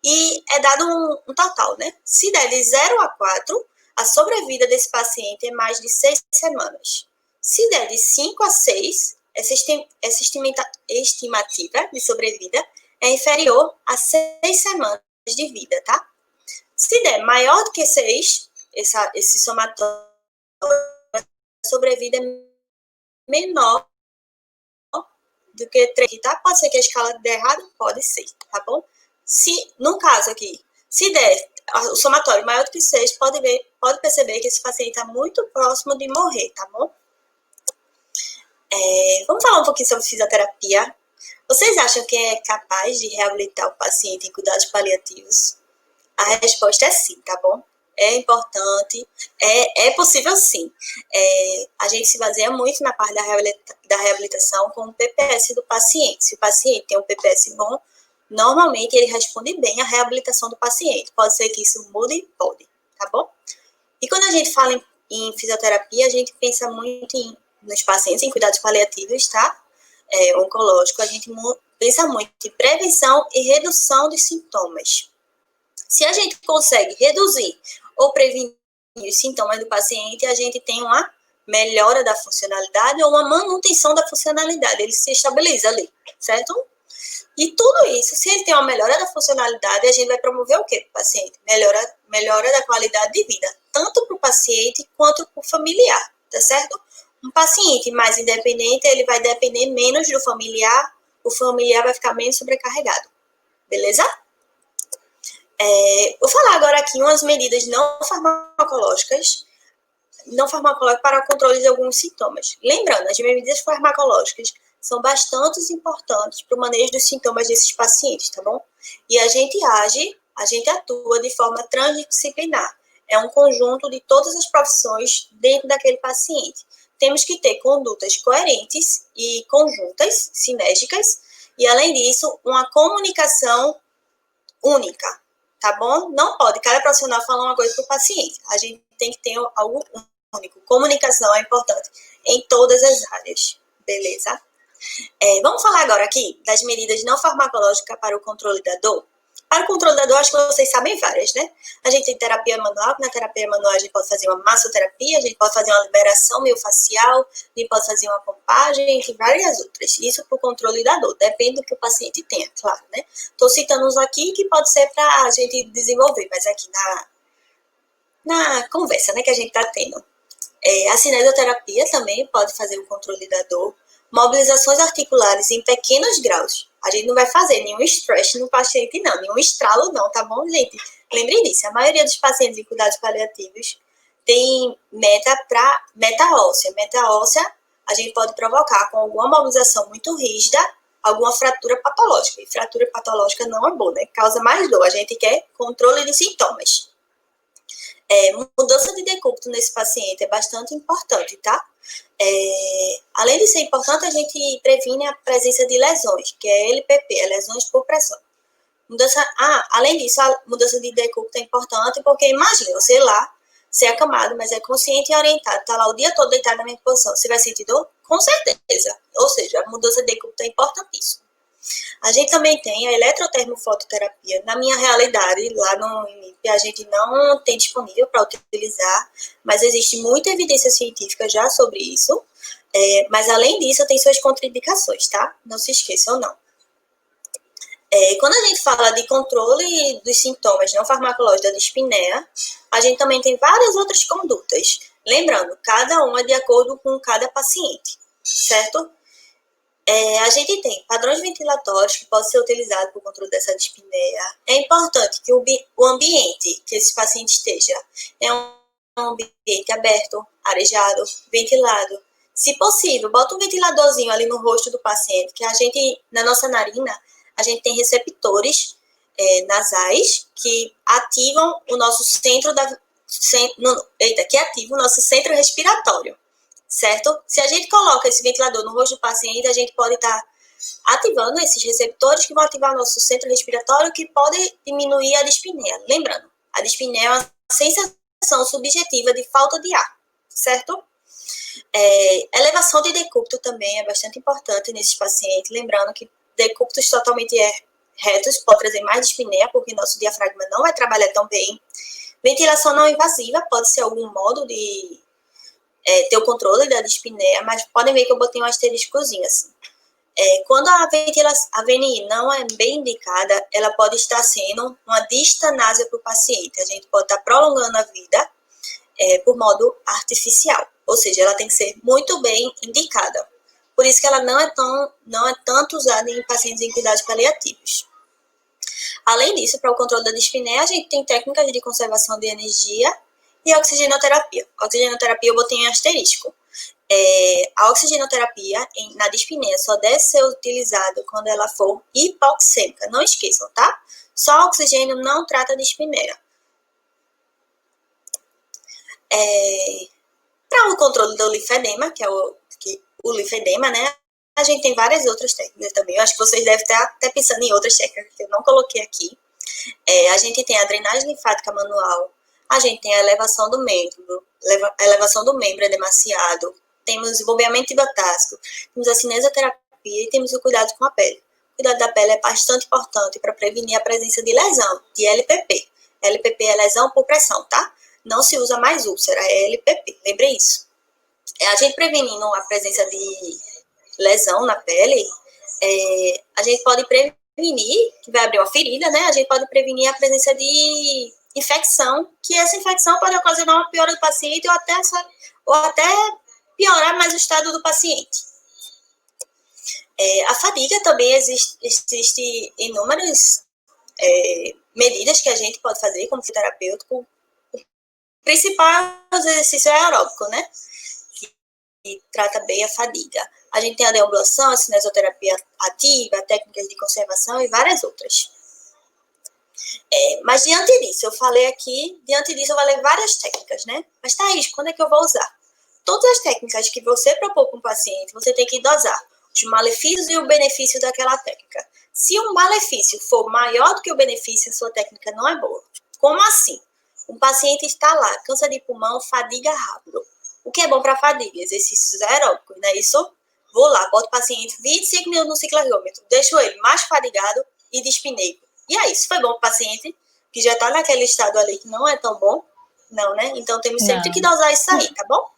S6: e é dado um total, né? Se der de 0 a 4, a sobrevida desse paciente é mais de 6 semanas. Se der de 5 a 6, essa estimativa de sobrevida é inferior a 6 semanas de vida, tá? Se der maior do que 6, esse somatório, a sobrevida é menor do que 3, tá? Pode ser que a escala dê errado? Pode ser, tá bom? No caso aqui, se der o somatório maior do que 6, pode perceber que esse paciente está muito próximo de morrer, tá bom? Vamos falar um pouquinho sobre fisioterapia. Vocês acham que é capaz de reabilitar o paciente em cuidados paliativos? A resposta é sim, tá bom? É importante, é possível sim. A gente se baseia muito na parte da reabilitação com o PPS do paciente. Se o paciente tem um PPS bom, normalmente ele responde bem à reabilitação do paciente. Pode ser que isso mude? Pode, tá bom? E quando a gente fala em fisioterapia, a gente pensa muito nos pacientes em cuidados paliativos, tá? Oncológico, a gente pensa muito em prevenção e redução dos sintomas. Se a gente consegue reduzir ou prevenir os sintomas do paciente, a gente tem uma melhora da funcionalidade ou uma manutenção da funcionalidade, ele se estabiliza ali, certo? E tudo isso, se ele tem uma melhora da funcionalidade, a gente vai promover o quê para o paciente? Melhora da qualidade de vida, tanto para o paciente quanto para o familiar, tá certo? Um paciente mais independente, ele vai depender menos do familiar, o familiar vai ficar menos sobrecarregado, beleza? Vou falar agora aqui umas medidas não farmacológicas para o controle de alguns sintomas. Lembrando, as medidas farmacológicas são bastante importantes para o manejo dos sintomas desses pacientes, tá bom? E a gente atua de forma transdisciplinar. É um conjunto de todas as profissões dentro daquele paciente. Temos que ter condutas coerentes e conjuntas, sinérgicas, e além disso, uma comunicação única, tá bom? Não pode cada profissional falar uma coisa para o paciente. A gente tem que ter algo único. Comunicação é importante em todas as áreas, beleza? Vamos falar agora aqui das medidas não farmacológicas para o controle da dor. Para o controle da dor, acho que vocês sabem várias, né? A gente tem terapia manual, na terapia manual a gente pode fazer uma massoterapia, a gente pode fazer uma liberação miofascial, a gente pode fazer uma pompagem, e várias outras. Isso para o controle da dor, depende do que o paciente tenha, claro, né? Estou citando uns aqui que pode ser para a gente desenvolver, mas aqui na conversa, né, que a gente está tendo. A cinesioterapia também pode fazer o controle da dor. Mobilizações articulares em pequenos graus. A gente não vai fazer nenhum stretch no paciente, não. Nenhum estralo, não, tá bom, gente? Lembre disso. A maioria dos pacientes em cuidados paliativos tem meta óssea. Meta óssea a gente pode provocar com alguma mobilização muito rígida, alguma fratura patológica. E fratura patológica não é boa, né? Causa mais dor. A gente quer controle de sintomas. Mudança de decúbito nesse paciente é bastante importante, tá? Além de ser importante, a gente previne a presença de lesões, que é LPP, lesões por pressão. Além disso, a mudança de decúbito é importante porque, imagina, você lá, ser acamado, mas é consciente e orientado, tá lá o dia todo deitado na mesma posição, você vai sentir dor? Com certeza. Ou seja, a mudança de decúbito é importantíssima. A gente também tem a eletrotermofototerapia. Na minha realidade, lá no IMIP, a gente não tem disponível para utilizar, mas existe muita evidência científica já sobre isso. Mas, além disso, tem suas contraindicações, tá? Não se esqueçam, não. Quando a gente fala de controle dos sintomas não farmacológicos da dispneia, a gente também tem várias outras condutas. Lembrando, cada uma de acordo com cada paciente, certo? A gente tem padrões ventilatórios que podem ser utilizados para o controle dessa dispneia. É importante que o ambiente que esse paciente esteja é um ambiente aberto, arejado, ventilado. Se possível, bota um ventiladorzinho ali no rosto do paciente, que a gente, na nossa narina, a gente tem receptores nasais que ativam o nosso centro respiratório, certo? Se a gente coloca esse ventilador no rosto do paciente, a gente pode estar ativando esses receptores que vão ativar o nosso centro respiratório, que pode diminuir a dispneia. Lembrando, a dispneia é uma sensação subjetiva de falta de ar, certo? Elevação de decúbito também é bastante importante nesses pacientes, lembrando que decúbitos totalmente retos pode trazer mais dispneia, porque nosso diafragma não vai trabalhar tão bem. Ventilação não invasiva pode ser algum modo de ter o controle da dispneia, mas podem ver que eu botei um asteriscozinho assim. Quando a VNI não é bem indicada, ela pode estar sendo uma distanásia para o paciente. A gente pode estar prolongando a vida por modo artificial, ou seja, ela tem que ser muito bem indicada. Por isso que ela não é tanto usada em pacientes em cuidados paliativos. Além disso, para o controle da dispneia, a gente tem técnicas de conservação de energia e a oxigenoterapia. A oxigenoterapia eu botei em asterisco. A oxigenoterapia na dispneia só deve ser utilizada quando ela for hipoxêmica. Não esqueçam, tá? Só oxigênio não trata a dispneia. Para o controle do linfedema, que é o linfedema, né? A gente tem várias outras técnicas também. Eu acho que vocês devem estar até pensando em outras técnicas que eu não coloquei aqui. A gente tem a drenagem linfática manual, a gente tem a elevação do membro edemaciado, temos o bombeamento tibiatásico, temos a cinesioterapia e temos o cuidado com a pele. O cuidado da pele é bastante importante para prevenir a presença de lesão, de LPP. LPP é lesão por pressão, tá? Não se usa mais úlcera, é LPP, lembre isso. A gente prevenindo a presença de lesão na pele, a gente pode prevenir, que vai abrir uma ferida, né? A gente pode prevenir a presença de infecção, que essa infecção pode ocasionar uma piora do paciente ou até piorar mais o estado do paciente. A fadiga também existe inúmeras medidas que a gente pode fazer como fisioterapêutico. O principal exercício é aeróbico, né? Que trata bem a fadiga. A gente tem a deambulação, a cinesioterapia ativa, técnicas de conservação e várias outras. Mas diante disso, eu falei aqui, diante disso eu falei várias técnicas, né? Mas, Thaís, quando é que eu vou usar? Todas as técnicas que você propor para um paciente, você tem que dosar os malefícios e o benefício daquela técnica. Se um malefício for maior do que o benefício, a sua técnica não é boa. Como assim? Um paciente está lá, câncer de pulmão, fadiga rápido. O que é bom para fadiga? Exercícios aeróbicos, não é isso? Vou lá, boto o paciente 25 minutos no cicloergômetro, deixo ele mais fadigado e dispneico. E aí, isso foi bom para o paciente, que já está naquele estado ali que não é tão bom? Não, né? Então, temos sempre que dosar isso aí, tá bom?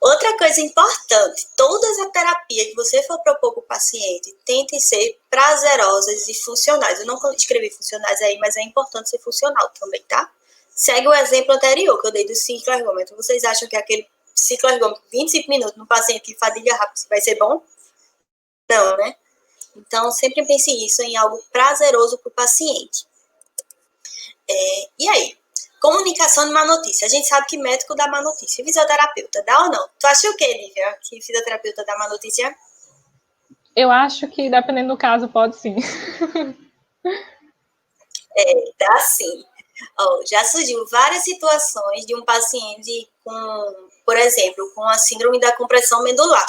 S6: Outra coisa importante, todas as terapias que você for propor para o paciente tentem ser prazerosas e funcionais. Eu não escrevi funcionais aí, mas é importante ser funcional também, tá? Segue o exemplo anterior que eu dei do cicloergômetro. Vocês acham que aquele cicloergômetro 25 minutos no paciente que fadiga rápido vai ser bom? Não, né? Então, sempre pense isso em algo prazeroso para o paciente. E aí? Comunicação de má notícia. A gente sabe que médico dá má notícia. Fisioterapeuta dá ou não? Tu acha o quê, Lívia? Que fisioterapeuta dá má notícia?
S5: Eu acho que, dependendo do caso, pode sim.
S6: Dá sim. Já surgiu várias situações de um paciente com, por exemplo, com a síndrome da compressão medular,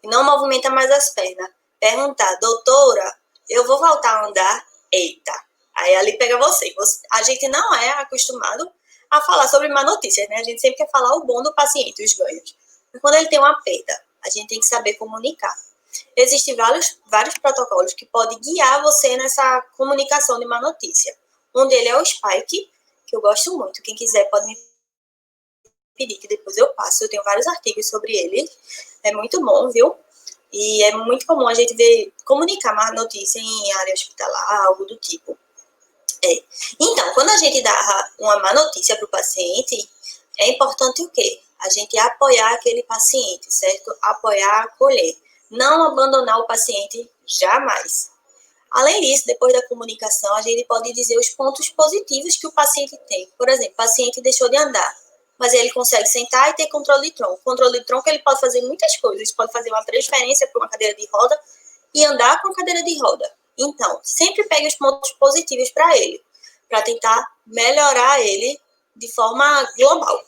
S6: que não movimenta mais as pernas. Perguntar, doutora, eu vou voltar a andar? Eita. Aí ali pega você. A gente não é acostumado a falar sobre má notícias, né? A gente sempre quer falar o bom do paciente, os ganhos. Mas quando ele tem uma perda, A gente tem que saber comunicar. Existem vários protocolos que podem guiar você nessa comunicação de má notícia. Um deles é o Spike, que eu gosto muito. Quem quiser pode me pedir, que depois eu passo. Eu tenho vários artigos sobre ele. É muito bom, viu? E é muito comum a gente comunicar má notícia em área hospitalar, algo do tipo. Então, quando a gente dá uma má notícia para o paciente, é importante o quê? A gente apoiar aquele paciente, certo? Apoiar, acolher. Não abandonar o paciente jamais. Além disso, depois da comunicação, a gente pode dizer os pontos positivos que o paciente tem. Por exemplo, o paciente deixou de andar, mas ele consegue sentar e ter controle de tronco. Controle de tronco, ele pode fazer muitas coisas. Ele pode fazer uma transferência para uma cadeira de roda e andar com a cadeira de roda. Então, sempre pegue os pontos positivos para ele, para tentar melhorar ele de forma global.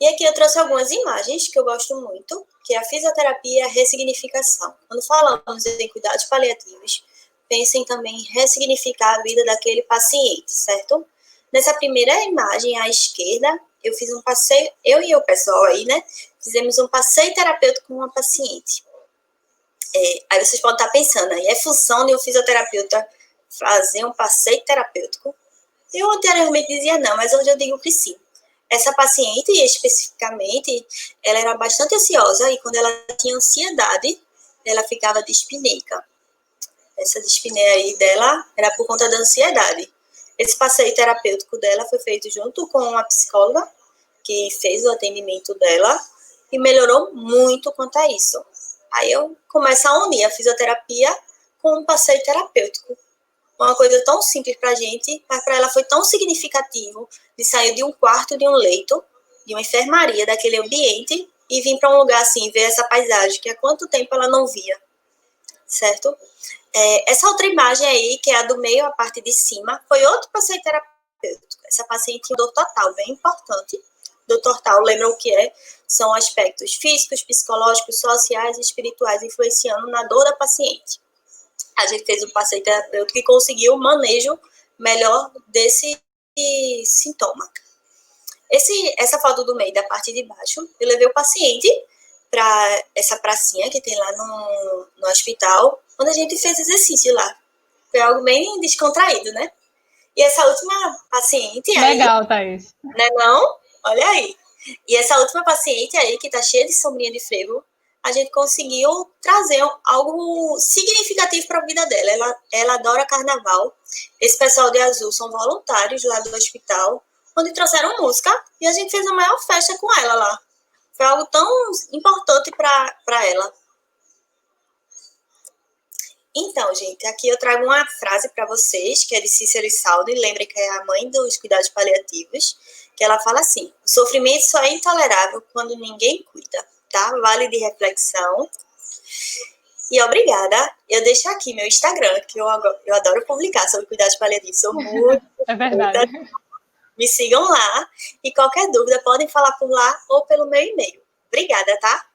S6: E aqui eu trouxe algumas imagens que eu gosto muito, que é a fisioterapia e a ressignificação. Quando falamos em cuidados paliativos, pensem também em ressignificar a vida daquele paciente, certo? Nessa primeira imagem à esquerda, eu fiz um passeio, eu e o pessoal aí, né? Fizemos um passeio terapêutico com uma paciente. Aí vocês podem estar pensando, aí é função de um fisioterapeuta fazer um passeio terapêutico? Eu anteriormente dizia não, mas hoje eu digo que sim. Essa paciente, especificamente, ela era bastante ansiosa e quando ela tinha ansiedade, ela ficava dispneica. Essa dispneia aí dela era por conta da ansiedade. Esse passeio terapêutico dela foi feito junto com uma psicóloga que fez o atendimento dela e melhorou muito quanto a isso. Aí eu começo a unir a fisioterapia com um passeio terapêutico. Uma coisa tão simples para a gente, mas para ela foi tão significativo de sair de um quarto, de um leito, de uma enfermaria, daquele ambiente, e vir para um lugar assim, ver essa paisagem, que há quanto tempo ela não via, certo? Essa outra imagem aí, que é a do meio, a parte de cima, foi outro passeio terapêutico. Essa paciente tinha dor total, bem importante. Dor total, lembra o que é? São aspectos físicos, psicológicos, sociais e espirituais influenciando na dor da paciente. A gente fez um passeio terapêutico e conseguiu o manejo melhor desse sintoma. Essa foto do meio, da parte de baixo, eu levei o paciente para essa pracinha que tem lá no hospital, onde a gente fez exercício lá. Foi algo bem descontraído, né? E essa última paciente aí...
S5: Legal, Thaís.
S6: Né não? Olha aí. E essa última paciente aí, que tá cheia de sombrinha de frevo, a gente conseguiu trazer algo significativo para a vida dela. Ela adora carnaval. Esse pessoal de azul são voluntários lá do hospital, onde trouxeram música e a gente fez a maior festa com ela lá. Foi algo tão importante para ela. Então, gente, aqui eu trago uma frase para vocês, que é de Cícero Saldo, e lembrem que é a mãe dos cuidados paliativos, que ela fala assim: o sofrimento só é intolerável quando ninguém cuida. Tá? Vale de reflexão. E obrigada. Eu deixo aqui meu Instagram, que eu adoro publicar sobre cuidados paliativos. Sou muito...
S5: É verdade.
S6: Me sigam lá. E qualquer dúvida, podem falar por lá ou pelo meu e-mail. Obrigada, tá?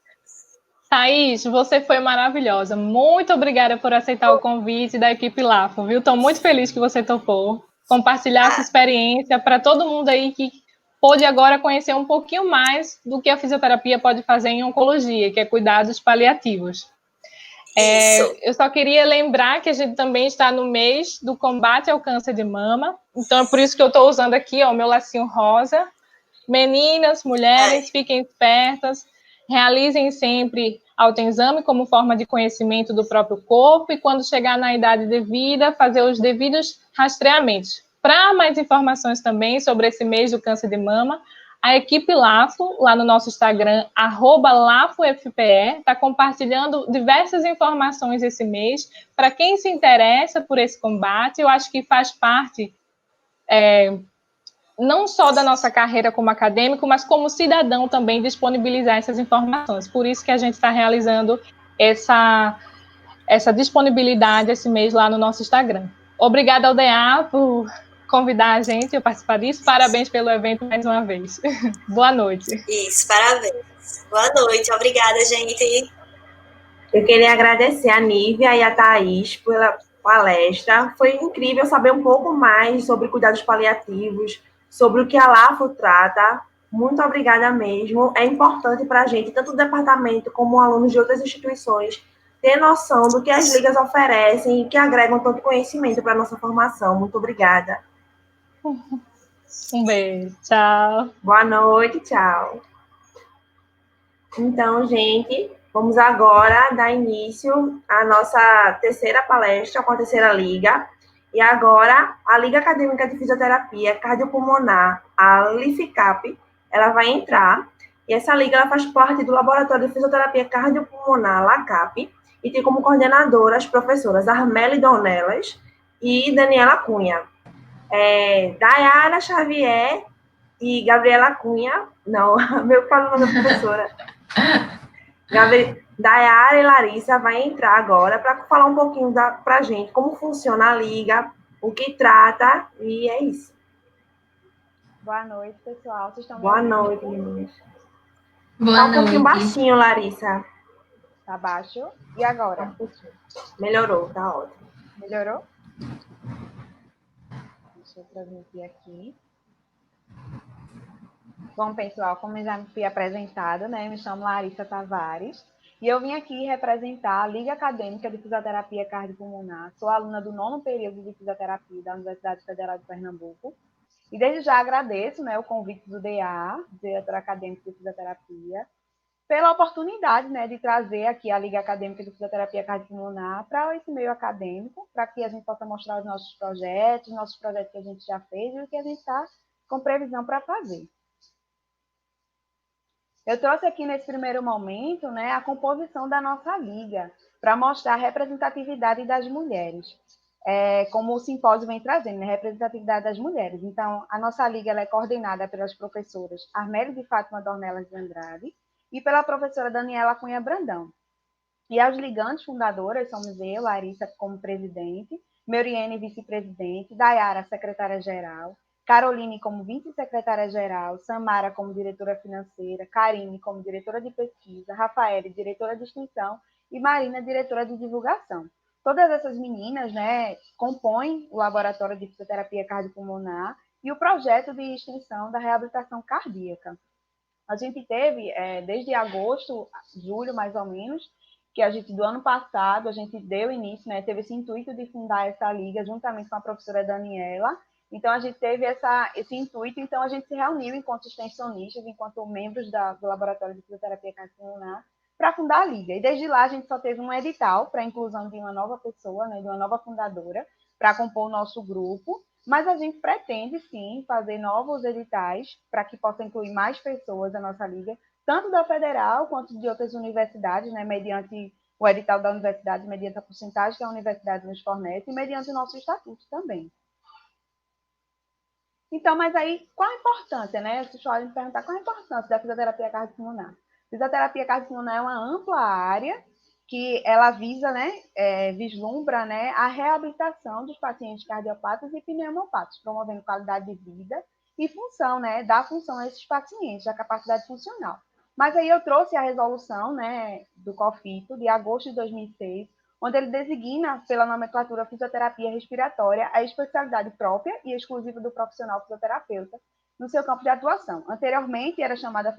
S5: Thaís, você foi maravilhosa. Muito obrigada por aceitar o convite da equipe LAFO, viu? Estou muito feliz que você topou compartilhar essa experiência para todo mundo aí que pôde agora conhecer um pouquinho mais do que a fisioterapia pode fazer em oncologia, que é cuidados paliativos. Eu só queria lembrar que a gente também está no mês do combate ao câncer de mama, então é por isso que eu estou usando aqui o meu lacinho rosa. Meninas, mulheres, fiquem espertas, realizem sempre autoexame como forma de conhecimento do próprio corpo e quando chegar na idade devida, fazer os devidos rastreamentos. Para mais informações também sobre esse mês do câncer de mama, a equipe LAFO, lá no nosso Instagram, @LAFOFPE, está compartilhando diversas informações esse mês. Para quem se interessa por esse combate, eu acho que faz parte não só da nossa carreira como acadêmico, mas como cidadão também disponibilizar essas informações. Por isso que a gente está realizando essa disponibilidade esse mês lá no nosso Instagram. Obrigada ao DEA por convidar a gente a participar disso. Parabéns pelo evento mais uma vez. Boa noite.
S6: Isso, parabéns. Boa noite, obrigada, gente.
S2: Eu queria agradecer a Nívia e a Thaís pela palestra. Foi incrível saber um pouco mais sobre cuidados paliativos, sobre o que a LAFO trata. Muito obrigada mesmo. É importante para a gente, tanto o departamento como alunos de outras instituições, ter noção do que as ligas oferecem e que agregam tanto conhecimento para a nossa formação. Muito obrigada.
S5: Um beijo. Tchau.
S2: Boa noite, tchau. Então, gente, vamos agora dar início à nossa terceira palestra com a terceira liga. E agora, a Liga Acadêmica de Fisioterapia Cardiopulmonar, a LIFCAP, ela vai entrar. E essa liga ela faz parte do Laboratório de Fisioterapia Cardiopulmonar, LACAP, e tem como coordenadoras as professoras Armelle Dornelas e Daniela Cunha. Dayara Xavier e Gabriela Cunha, não, meu falo o nome da professora. Dayara e Larissa vai entrar agora para falar um pouquinho para a gente como funciona a liga, o que trata, e é isso.
S1: Boa noite, pessoal. Vocês estão me
S2: Boa
S1: ouvindo?
S2: noite, meninas.
S4: Boa
S2: Tá um
S4: noite.
S2: pouquinho baixinho, Larissa.
S1: Tá baixo. E agora?
S2: Melhorou, tá ótimo.
S1: Melhorou? Deixa eu transmitir aqui. Bom, pessoal, como eu já me fui apresentada, né? Me chamo Larissa Tavares e eu vim aqui representar a Liga Acadêmica de Fisioterapia Cardiopulmonar. Sou aluna do 9º período de fisioterapia da Universidade Federal de Pernambuco. E desde já agradeço, né, o convite do DA, diretor acadêmico de fisioterapia, pela oportunidade, né, de trazer aqui a Liga Acadêmica de Fisioterapia Cardiopulmonar para esse meio acadêmico, para que a gente possa mostrar os nossos projetos que a gente já fez e o que a gente está com previsão para fazer. Eu trouxe aqui nesse primeiro momento, né, a composição da nossa liga, para mostrar a representatividade das mulheres, como o simpósio vem trazendo, né, representatividade das mulheres. Então, a nossa liga ela é coordenada pelas professoras Armelle de Fátima Dornelas de Andrade e pela professora Daniela Cunha Brandão. E as ligantes fundadoras somos eu, Larissa, como presidente, Meuriene, vice-presidente, Dayara, secretária-geral, Caroline como vice-secretária-geral, Samara como diretora financeira, Karine como diretora de pesquisa, Rafaele, diretora de extensão e Marina, diretora de divulgação. Todas essas meninas, né, compõem o Laboratório de Fisioterapia Cardiopulmonar e o projeto de extensão da reabilitação cardíaca. A gente teve, desde agosto, julho mais ou menos, que a gente, do ano passado, a gente deu início, né, teve esse intuito de fundar essa liga juntamente com a professora Daniela. Então, a gente teve esse intuito, então a gente se reuniu enquanto extensionistas, enquanto membros do Laboratório de Fisioterapia Cardiopulmonar, para fundar a liga. E desde lá a gente só teve um edital para a inclusão de uma nova pessoa, né, de uma nova fundadora, para compor o nosso grupo, mas a gente pretende, sim, fazer novos editais para que possa incluir mais pessoas da nossa liga, tanto da federal quanto de outras universidades, né, mediante o edital da universidade, mediante a porcentagem que a universidade nos fornece e mediante o nosso estatuto também. Então, mas aí, qual a importância, né? Vocês podem me perguntar qual a importância da fisioterapia cardiopulmonar. Fisioterapia cardiopulmonar é uma ampla área que ela visa, né, vislumbra, né, a reabilitação dos pacientes cardiopatas e pneumopatas, promovendo qualidade de vida e função, né, dar função a esses pacientes, a capacidade funcional. Mas aí eu trouxe a resolução, né, do COFITO, de agosto de 2006, onde ele designa pela nomenclatura fisioterapia respiratória a especialidade própria e exclusiva do profissional fisioterapeuta no seu campo de atuação. Anteriormente era chamada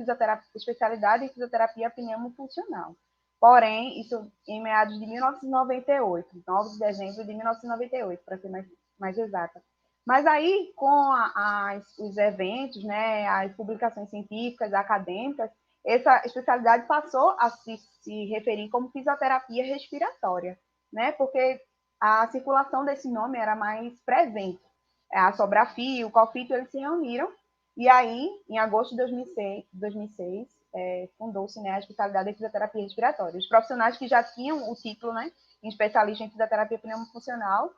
S1: especialidade em fisioterapia pneumofuncional. Porém, isso em meados de 1998, 9 de dezembro de 1998, para ser mais exata. Mas aí, com os eventos, né, as publicações científicas, acadêmicas, essa especialidade passou a se referir como fisioterapia respiratória, né, porque a circulação desse nome era mais presente. A Sobrafio, o COFITO, eles se reuniram, e aí, em agosto de 2006 fundou-se, né, a especialidade em fisioterapia respiratória. Os profissionais que já tinham o título, né, em especialista em fisioterapia pneumofuncional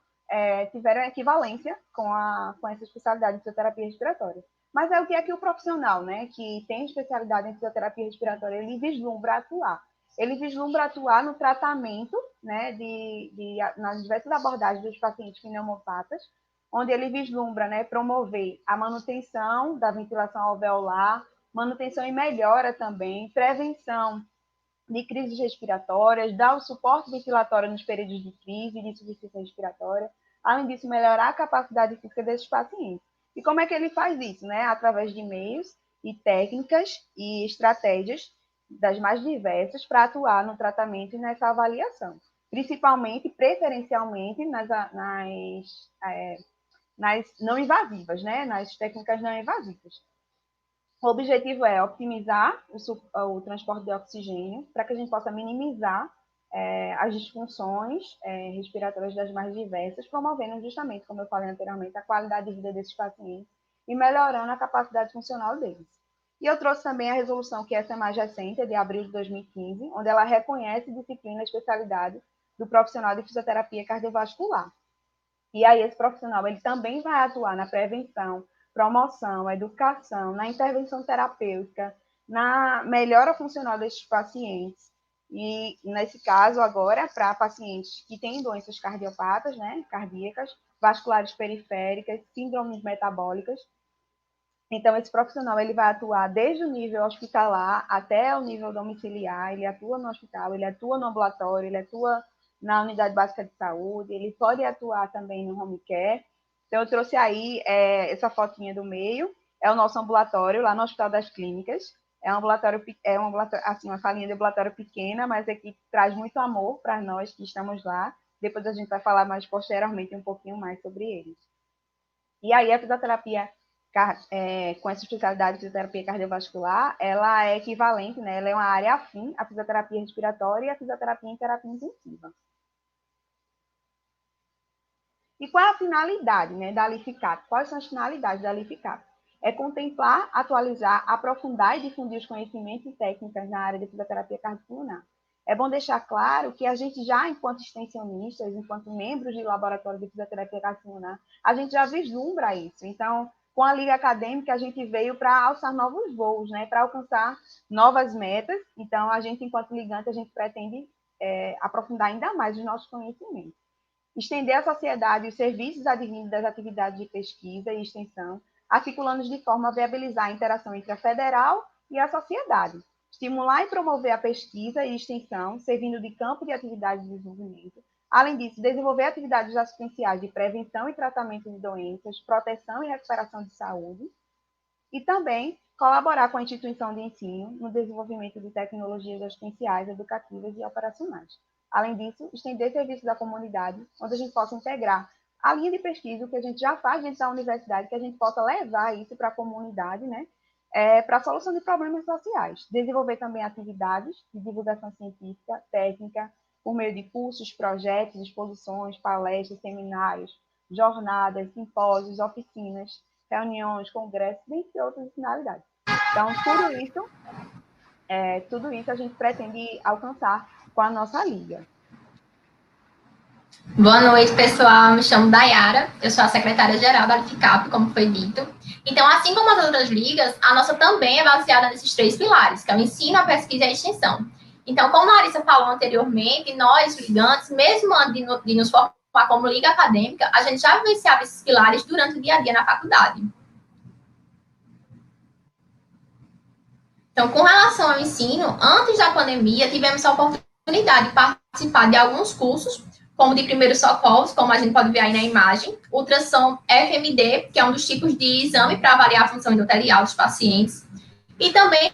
S1: tiveram equivalência com essa especialidade em fisioterapia respiratória. Mas o que é que o profissional, né, que tem especialidade em fisioterapia respiratória, ele vislumbra atuar? Ele vislumbra atuar no tratamento, né, nas diversas abordagens dos pacientes pneumopatas, onde ele vislumbra, né, promover a manutenção da ventilação alveolar, manutenção e melhora também, prevenção de crises respiratórias, dar o suporte ventilatório nos períodos de crise e de insuficiência respiratória, além disso, melhorar a capacidade física desses pacientes. E como é que ele faz isso? Né? Através de meios e técnicas e estratégias das mais diversas para atuar no tratamento e nessa avaliação, principalmente, preferencialmente, nas não invasivas, né? Nas técnicas não invasivas. O objetivo é optimizar o transporte de oxigênio para que a gente possa minimizar as disfunções respiratórias das mais diversas, promovendo justamente, como eu falei anteriormente, a qualidade de vida desses pacientes e melhorando a capacidade funcional deles. E eu trouxe também a resolução, que essa é mais recente, é de abril de 2015, onde ela reconhece disciplina e especialidade do profissional de fisioterapia cardiovascular. E aí esse profissional ele também vai atuar na prevenção, promoção, educação, na intervenção terapêutica, na melhora funcional desses pacientes. E nesse caso agora, para pacientes que têm doenças cardiopatas, né, cardíacas, vasculares periféricas, síndromes metabólicas. Então, esse profissional ele vai atuar desde o nível hospitalar até o nível domiciliar, ele atua no hospital, ele atua no ambulatório, ele atua na unidade básica de saúde, ele pode atuar também no home care. Então, eu trouxe aí essa fotinha do meio, é o nosso ambulatório lá no Hospital das Clínicas. É um ambulatório, assim, uma salinha de ambulatório pequena, mas é que traz muito amor para nós que estamos lá. Depois a gente vai falar mais posteriormente um pouquinho mais sobre eles. E aí a fisioterapia com essa especialidade de fisioterapia cardiovascular, ela é equivalente, né? Ela é uma área afim à fisioterapia respiratória e à fisioterapia em terapia intensiva. E qual é a finalidade, né, da Alificap? Quais são as finalidades da Alificap? É contemplar, atualizar, aprofundar e difundir os conhecimentos e técnicas na área de fisioterapia cardiopulmonar. É bom deixar claro que a gente já, enquanto extensionistas, enquanto membros de laboratório de fisioterapia cardiopulmonar, a gente já vislumbra isso. Então, com a Liga Acadêmica, a gente veio para alçar novos voos, né, para alcançar novas metas. Então, a gente, enquanto ligante, a gente pretende aprofundar ainda mais os nossos conhecimentos. Estender à sociedade os serviços advindos das atividades de pesquisa e extensão, articulando de forma a viabilizar a interação entre a federal e a sociedade. Estimular e promover a pesquisa e extensão, servindo de campo de atividade de desenvolvimento. Além disso, desenvolver atividades assistenciais de prevenção e tratamento de doenças, proteção e recuperação de saúde. E também colaborar com a instituição de ensino no desenvolvimento de tecnologias assistenciais, educativas e operacionais. Além disso, estender serviços à comunidade, onde a gente possa integrar a linha de pesquisa, o que a gente já faz dentro da universidade, que a gente possa levar isso para a comunidade, né? Para a solução de problemas sociais. Desenvolver também atividades de divulgação científica, técnica, por meio de cursos, projetos, exposições, palestras, seminários, jornadas, simpósios, oficinas, reuniões, congressos, entre outras finalidades. Então, tudo isso a gente pretende alcançar com a nossa liga.
S7: Boa noite, pessoal. Me chamo Dayara, eu sou a secretária-geral da Alificap, como foi dito. Então, assim como as outras ligas, a nossa também é baseada nesses 3 pilares, que é o ensino, a pesquisa e a extensão. Então, como a Larissa falou anteriormente, nós, ligantes, mesmo antes de nos formar como liga acadêmica, a gente já vivenciava esses pilares durante o dia a dia na faculdade. Então, com relação ao ensino, antes da pandemia, tivemos a oportunidade de participar de alguns cursos, como de primeiros socorros, como a gente pode ver aí na imagem, ultrassom FMD, que é um dos tipos de exame para avaliar a função endotelial dos pacientes, e também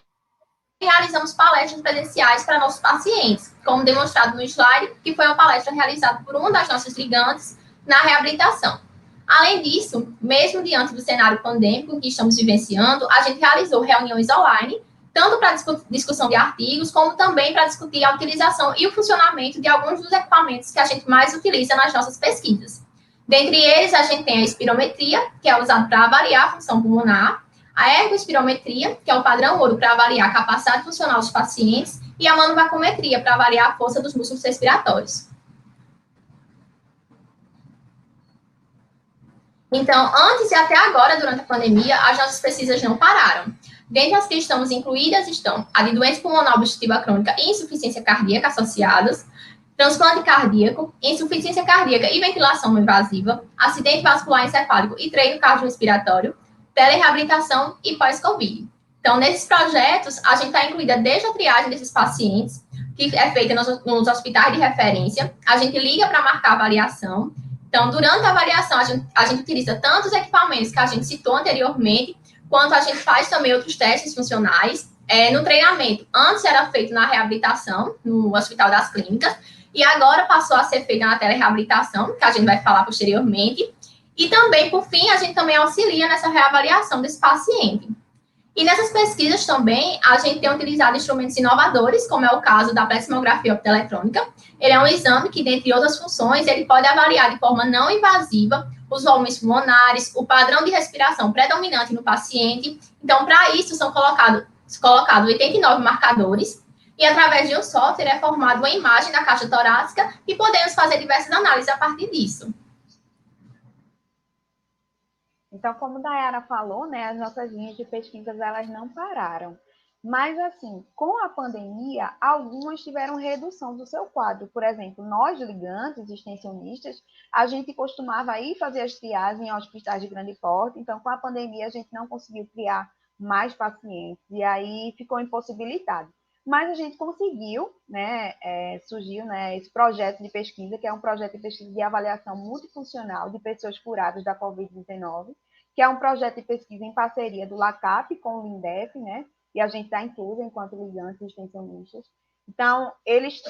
S7: realizamos palestras presenciais para nossos pacientes, como demonstrado no slide, que foi uma palestra realizada por uma das nossas ligantes na reabilitação. Além disso, mesmo diante do cenário pandêmico que estamos vivenciando, a gente realizou reuniões online, tanto para discussão de artigos, como também para discutir a utilização e o funcionamento de alguns dos equipamentos que a gente mais utiliza nas nossas pesquisas. Dentre eles, a gente tem a espirometria, que é usada para avaliar a função pulmonar, a ergoespirometria, que é o padrão ouro para avaliar a capacidade funcional dos pacientes, e a manovacometria, para avaliar a força dos músculos respiratórios. Então, antes e até agora, durante a pandemia, as nossas pesquisas não pararam. Dentre as que estamos incluídas estão a de doença pulmonar obstrutiva crônica e insuficiência cardíaca associadas, transplante cardíaco, insuficiência cardíaca e ventilação não invasiva, acidente vascular encefálico e treino cardiorrespiratório, telereabilitação e pós-Covid. Então, nesses projetos, a gente está incluída desde a triagem desses pacientes, que é feita nos hospitais de referência, a gente liga para marcar a avaliação. Então, durante a avaliação, a gente utiliza tanto os equipamentos que a gente citou anteriormente, quanto a gente faz também outros testes funcionais. No treinamento, antes era feito na reabilitação, no Hospital das Clínicas, e agora passou a ser feito na telereabilitação, que a gente vai falar posteriormente. E também, por fim, a gente também auxilia nessa reavaliação desse paciente. E nessas pesquisas também, a gente tem utilizado instrumentos inovadores, como é o caso da pleximografia optoeletrônica. Ele é um exame que, dentre outras funções, ele pode avaliar de forma não invasiva os volumes pulmonares, o padrão de respiração predominante no paciente. Então, para isso, são colocados 89 marcadores, e através de um software é formada uma imagem da caixa torácica e podemos fazer diversas análises a partir disso.
S8: Então, como a Dayara falou, né, as nossas linhas de pesquisas elas não pararam. Mas, assim, com a pandemia, algumas tiveram redução do seu quadro. Por exemplo, nós, ligantes, extensionistas, a gente costumava ir fazer as triagens em hospitais de grande porte. Então, com a pandemia, a gente não conseguiu criar mais pacientes. E aí ficou impossibilitado. Mas a gente conseguiu, né, surgiu, né, esse projeto de pesquisa, que é um projeto de pesquisa de avaliação multifuncional de pessoas curadas da Covid-19, que é um projeto de pesquisa em parceria do LACAP com o Lindef, né, e a gente está incluso enquanto ligantes e extensionistas. Então, eles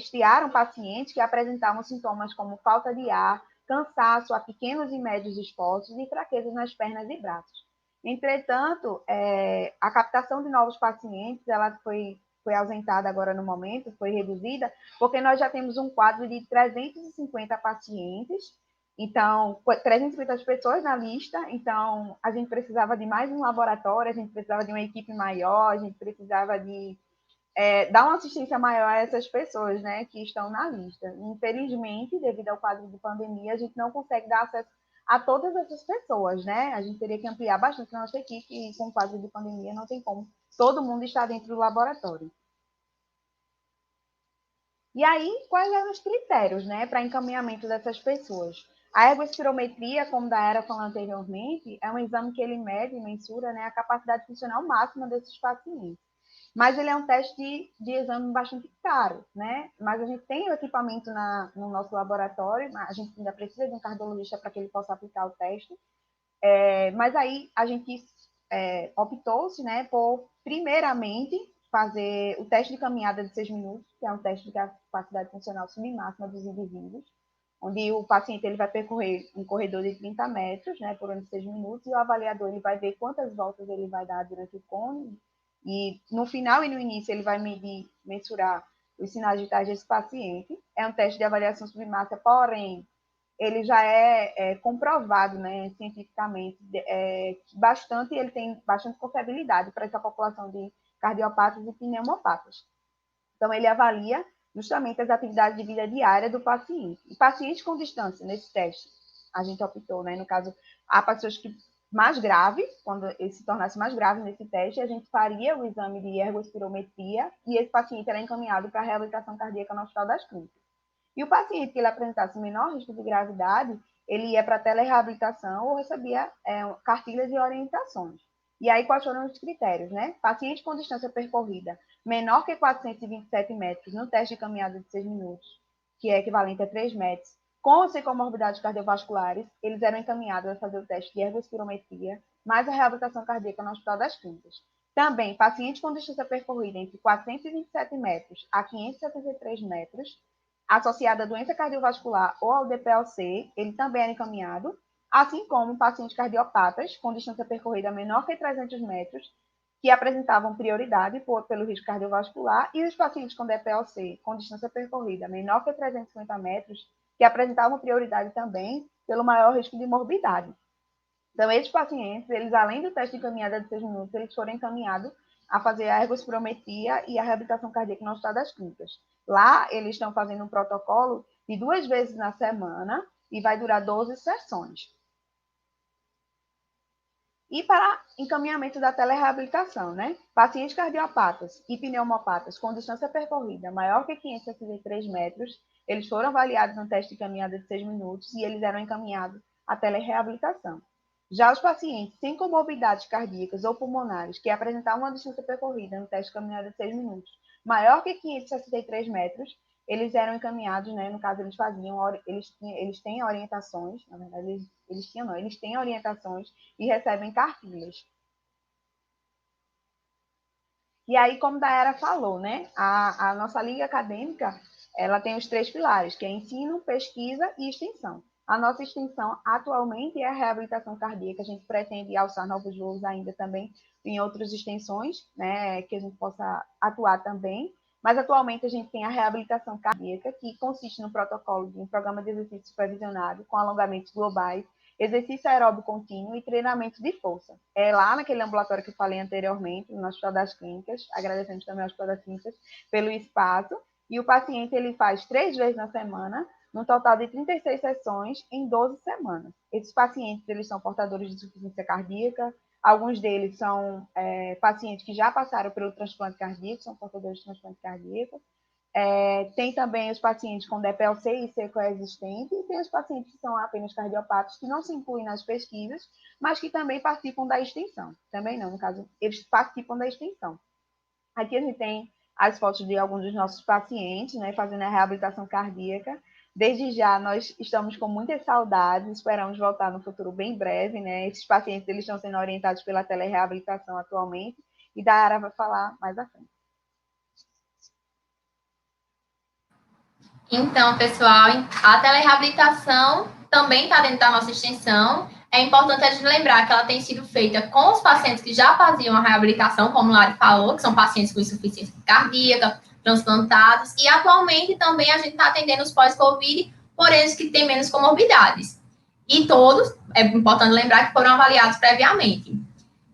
S8: triaram pacientes que apresentavam sintomas como falta de ar, cansaço a pequenos e médios esforços e fraqueza nas pernas e braços. Entretanto, a captação de novos pacientes ela foi ausentada agora no momento, foi reduzida, porque nós já temos um quadro de 350 pacientes, então, 350 pessoas na lista, então a gente precisava de mais um laboratório, a gente precisava de uma equipe maior, a gente precisava de dar uma assistência maior a essas pessoas, né, que estão na lista. Infelizmente, devido ao quadro de pandemia, a gente não consegue dar acesso a todas essas pessoas, né? A gente teria que ampliar bastante a nossa equipe e com o quadro de pandemia não tem como todo mundo está dentro do laboratório. E aí, quais eram os critérios, né, para encaminhamento dessas pessoas? A ergospirometria, como a Dayara falou anteriormente, é um exame que ele mede e mensura, né, a capacidade funcional máxima desses pacientes. Mas ele é um teste de exame bastante caro, né? Mas a gente tem o equipamento no nosso laboratório, a gente ainda precisa de um cardiologista para que ele possa aplicar o teste. Mas aí a gente optou-se, né, por, primeiramente, fazer o teste de caminhada de 6 minutos, que é um teste de capacidade funcional submáxima dos indivíduos, onde o paciente ele vai percorrer um corredor de 30 metros, né, por ano de 6 minutos, e o avaliador ele vai ver quantas voltas ele vai dar durante o cone, e no final e no início ele vai mensurar os sinais vitais desse paciente. É um teste de avaliação submáxima, porém, ele já é comprovado, né, cientificamente, bastante, ele tem bastante confiabilidade para essa população de cardiopatas e pneumopatas. Então, ele avalia justamente as atividades de vida diária do paciente. E pacientes com distância, nesse teste, a gente optou, né, no caso, há pessoas que mais grave, quando ele se tornasse mais grave nesse teste, a gente faria o exame de ergospirometria e esse paciente era encaminhado para a reabilitação cardíaca no Hospital das Clínicas. E o paciente que ele apresentasse menor risco de gravidade, ele ia para a telereabilitação ou recebia cartilhas e orientações. E aí, quais foram os critérios, né? Paciente com distância percorrida menor que 427 metros no teste de caminhada de 6 minutos, que é equivalente a 3 metros, com ou sem comorbidades cardiovasculares, eles eram encaminhados a fazer o teste de ergospirometria, mais a reabilitação cardíaca no Hospital das Clínicas. Também, paciente com distância percorrida entre 427 metros a 573 metros, associada à doença cardiovascular ou ao DPLC, ele também era encaminhado, assim como pacientes cardiopatas com distância percorrida menor que 300 metros, que apresentavam prioridade pelo risco cardiovascular, e os pacientes com DPLC com distância percorrida menor que 350 metros, que apresentavam prioridade também pelo maior risco de morbidade. Então, esses pacientes, eles além do teste de caminhada de 6 minutos, eles foram encaminhados a fazer a ergospirometria e a reabilitação cardíaca no Hospital das Clínicas. Lá, eles estão fazendo um protocolo de 2 vezes na semana e vai durar 12 sessões. E para encaminhamento da telereabilitação, né? Pacientes cardiopatas e pneumopatas com distância percorrida maior que 563 metros, eles foram avaliados no teste de caminhada de 6 minutos e eles eram encaminhados à telereabilitação. Já os pacientes sem comorbidades cardíacas ou pulmonares que apresentavam uma distância percorrida no teste de caminhada de 6 minutos maior que 563 metros, eles eram encaminhados, né? No caso, eles têm orientações, na verdade, eles têm orientações e recebem cartilhas. E aí, como a Dayara falou, né, a nossa liga acadêmica, ela tem os 3 pilares, que é ensino, pesquisa e extensão. A nossa extensão atualmente é a reabilitação cardíaca. A gente pretende alçar novos voos ainda também em outras extensões, né, que a gente possa atuar também. Mas atualmente a gente tem a reabilitação cardíaca, que consiste no protocolo de um programa de exercício supervisionado com alongamentos globais, exercício aeróbico contínuo e treinamento de força. É lá naquele ambulatório que eu falei anteriormente, no Hospital das Clínicas, agradecemos também ao Hospital das Clínicas pelo espaço, e o paciente ele faz 3 vezes na semana, num total de 36 sessões em 12 semanas. Esses pacientes eles são portadores de insuficiência cardíaca, alguns deles são pacientes que já passaram pelo transplante cardíaco, são portadores de transplante cardíaco. Tem também os pacientes com DPLC e C coexistente, e tem os pacientes que são apenas cardiopatas, que não se incluem nas pesquisas, mas que também participam da extensão. Também não, no caso, eles participam da extensão. Aqui a gente tem as fotos de alguns dos nossos pacientes, né, fazendo a reabilitação cardíaca. Desde já, nós estamos com muitas saudades, esperamos voltar no futuro bem breve, né? Esses pacientes eles estão sendo orientados pela telereabilitação atualmente, e Dayara vai falar mais à frente.
S7: Então, pessoal, a telereabilitação também está dentro da nossa extensão. É importante a gente lembrar que ela tem sido feita com os pacientes que já faziam a reabilitação, como o Lari falou, que são pacientes com insuficiência cardíaca, transplantados, e atualmente também a gente está atendendo os pós-Covid, por eles que têm menos comorbidades. E todos, é importante lembrar que foram avaliados previamente.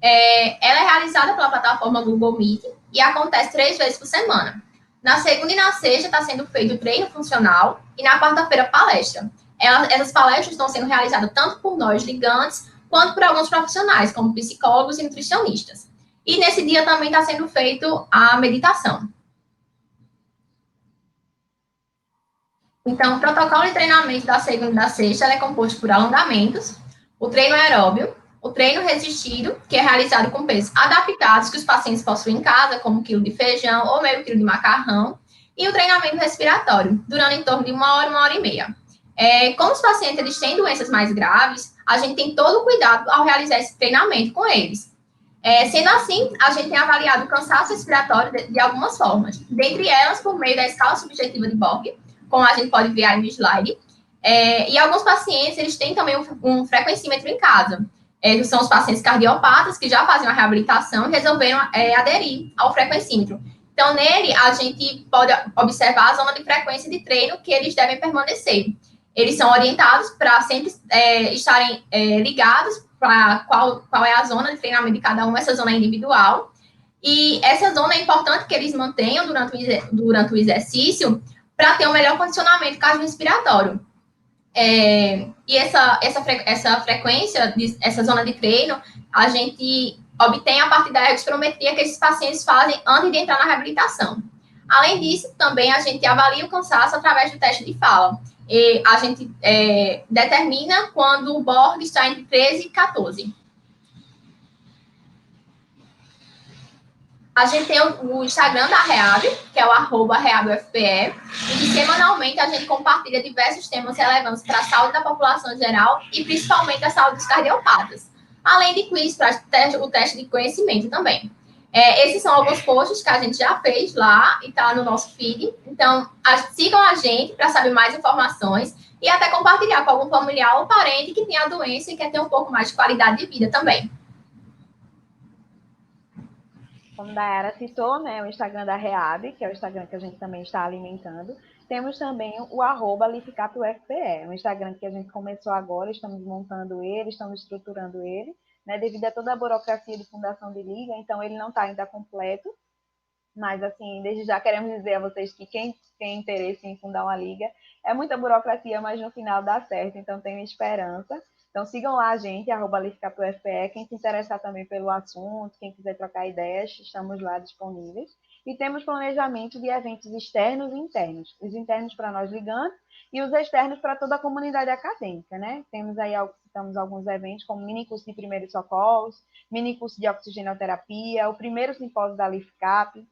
S7: Ela é realizada pela plataforma Google Meet e acontece 3 vezes por semana. Na segunda e na sexta está sendo feito treino funcional e na quarta-feira palestra. Essas palestras estão sendo realizadas tanto por nós ligantes quanto por alguns profissionais, como psicólogos e nutricionistas. E nesse dia também está sendo feito a meditação. Então, o protocolo de treinamento da segunda e da sexta é composto por alongamentos, o treino aeróbio, o treino resistido, que é realizado com pesos adaptados que os pacientes possuem em casa, como 1 quilo de feijão ou meio quilo de macarrão, e o treinamento respiratório, durando em torno de 1 hora e meia. Como os pacientes eles têm doenças mais graves, a gente tem todo o cuidado ao realizar esse treinamento com eles. Sendo assim, a gente tem avaliado o cansaço respiratório de algumas formas, dentre elas por meio da escala subjetiva de Borg, como a gente pode ver aí no slide, e alguns pacientes eles têm também um frequencímetro em casa. São os pacientes cardiopatas que já faziam a reabilitação e resolveram aderir ao frequencímetro. Então, nele, a gente pode observar a zona de frequência de treino que eles devem permanecer. Eles são orientados para sempre estarem ligados para qual é a zona de treinamento de cada um, essa zona é individual. E essa zona é importante que eles mantenham durante o exercício para ter um melhor condicionamento cardiorrespiratório. E essa frequência, essa zona de treino, a gente obtém a partir da ergospirometria que esses pacientes fazem antes de entrar na reabilitação. Além disso, também a gente avalia o cansaço através do teste de fala. E a gente determina quando o Borg está entre 13 e 14. A gente tem o Instagram da REAB, que é o @REABUFPE, e que semanalmente a gente compartilha diversos temas relevantes para a saúde da população geral e principalmente a saúde dos cardiopatas, além de quiz para o teste de conhecimento também. Esses são alguns posts que a gente já fez lá e está no nosso feed. Então, sigam a gente para saber mais informações e até compartilhar com algum familiar ou parente que tem a doença e quer ter um pouco mais de qualidade de vida também.
S8: Como a Dayara citou, né, o Instagram da REAB, que é o Instagram que a gente também está alimentando. Temos também o @LIFCAPUFPE, um Instagram que a gente começou agora, estamos montando ele, estamos estruturando ele, né, devido a toda a burocracia de fundação de liga, então ele não está ainda completo, mas assim, desde já queremos dizer a vocês que quem tem interesse em fundar uma liga, é muita burocracia, mas no final dá certo, então tenho esperança. Então sigam lá a gente, @LIFCAPUFPE, quem se interessar também pelo assunto, quem quiser trocar ideias, estamos lá disponíveis. E temos planejamento de eventos externos e internos. Os internos para nós ligantes e os externos para toda a comunidade acadêmica, né? Citamos alguns eventos, como mini curso de primeiros socorros, mini curso de oxigenoterapia, o primeiro simpósio da LIFCAP,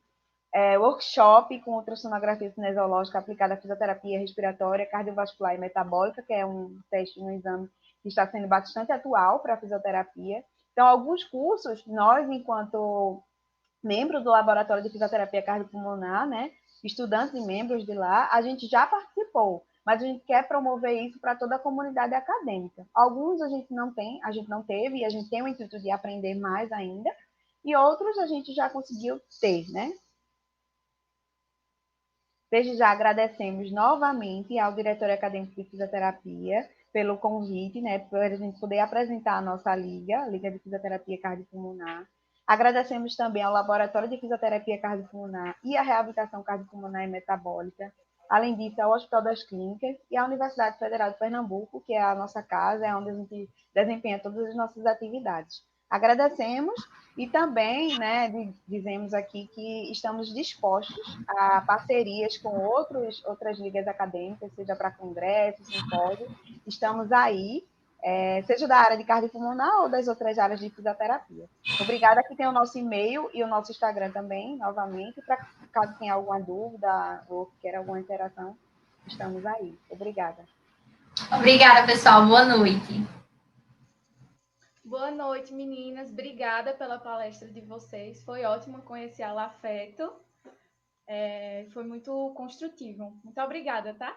S8: workshop com ultrassonografia cinesiológica aplicada à fisioterapia respiratória, cardiovascular e metabólica, que é um teste, um exame que está sendo bastante atual para a fisioterapia. Então, alguns cursos, nós, enquanto membro do Laboratório de Fisioterapia Cardiopulmonar, né? Estudantes e membros de lá, a gente já participou, mas a gente quer promover isso para toda a comunidade acadêmica. Alguns a gente não teve, e a gente tem o intuito de aprender mais ainda, e outros a gente já conseguiu ter, né? Desde já agradecemos novamente ao diretor acadêmico de fisioterapia pelo convite, né, para a gente poder apresentar a nossa liga, a Liga de Fisioterapia Cardiopulmonar. Agradecemos também ao Laboratório de Fisioterapia Cardiopulmonar e à Reabilitação Cardiopulmonar e Metabólica. Além disso, ao Hospital das Clínicas e à Universidade Federal de Pernambuco, que é a nossa casa, é onde a gente desempenha todas as nossas atividades. Agradecemos e também, né, dizemos aqui que estamos dispostos a parcerias com outras ligas acadêmicas, seja para congressos, simpósios. Estamos aí, seja da área de cardiopulmonar ou das outras áreas de fisioterapia. Obrigada, aqui tem o nosso e-mail e o nosso Instagram também, novamente, para caso tenha alguma dúvida ou queira alguma interação, estamos aí. Obrigada.
S7: Obrigada, pessoal. Boa noite.
S1: Boa noite, meninas. Obrigada pela palestra de vocês. Foi ótimo conhecer a Lafeto. Foi muito construtivo. Muito obrigada, tá?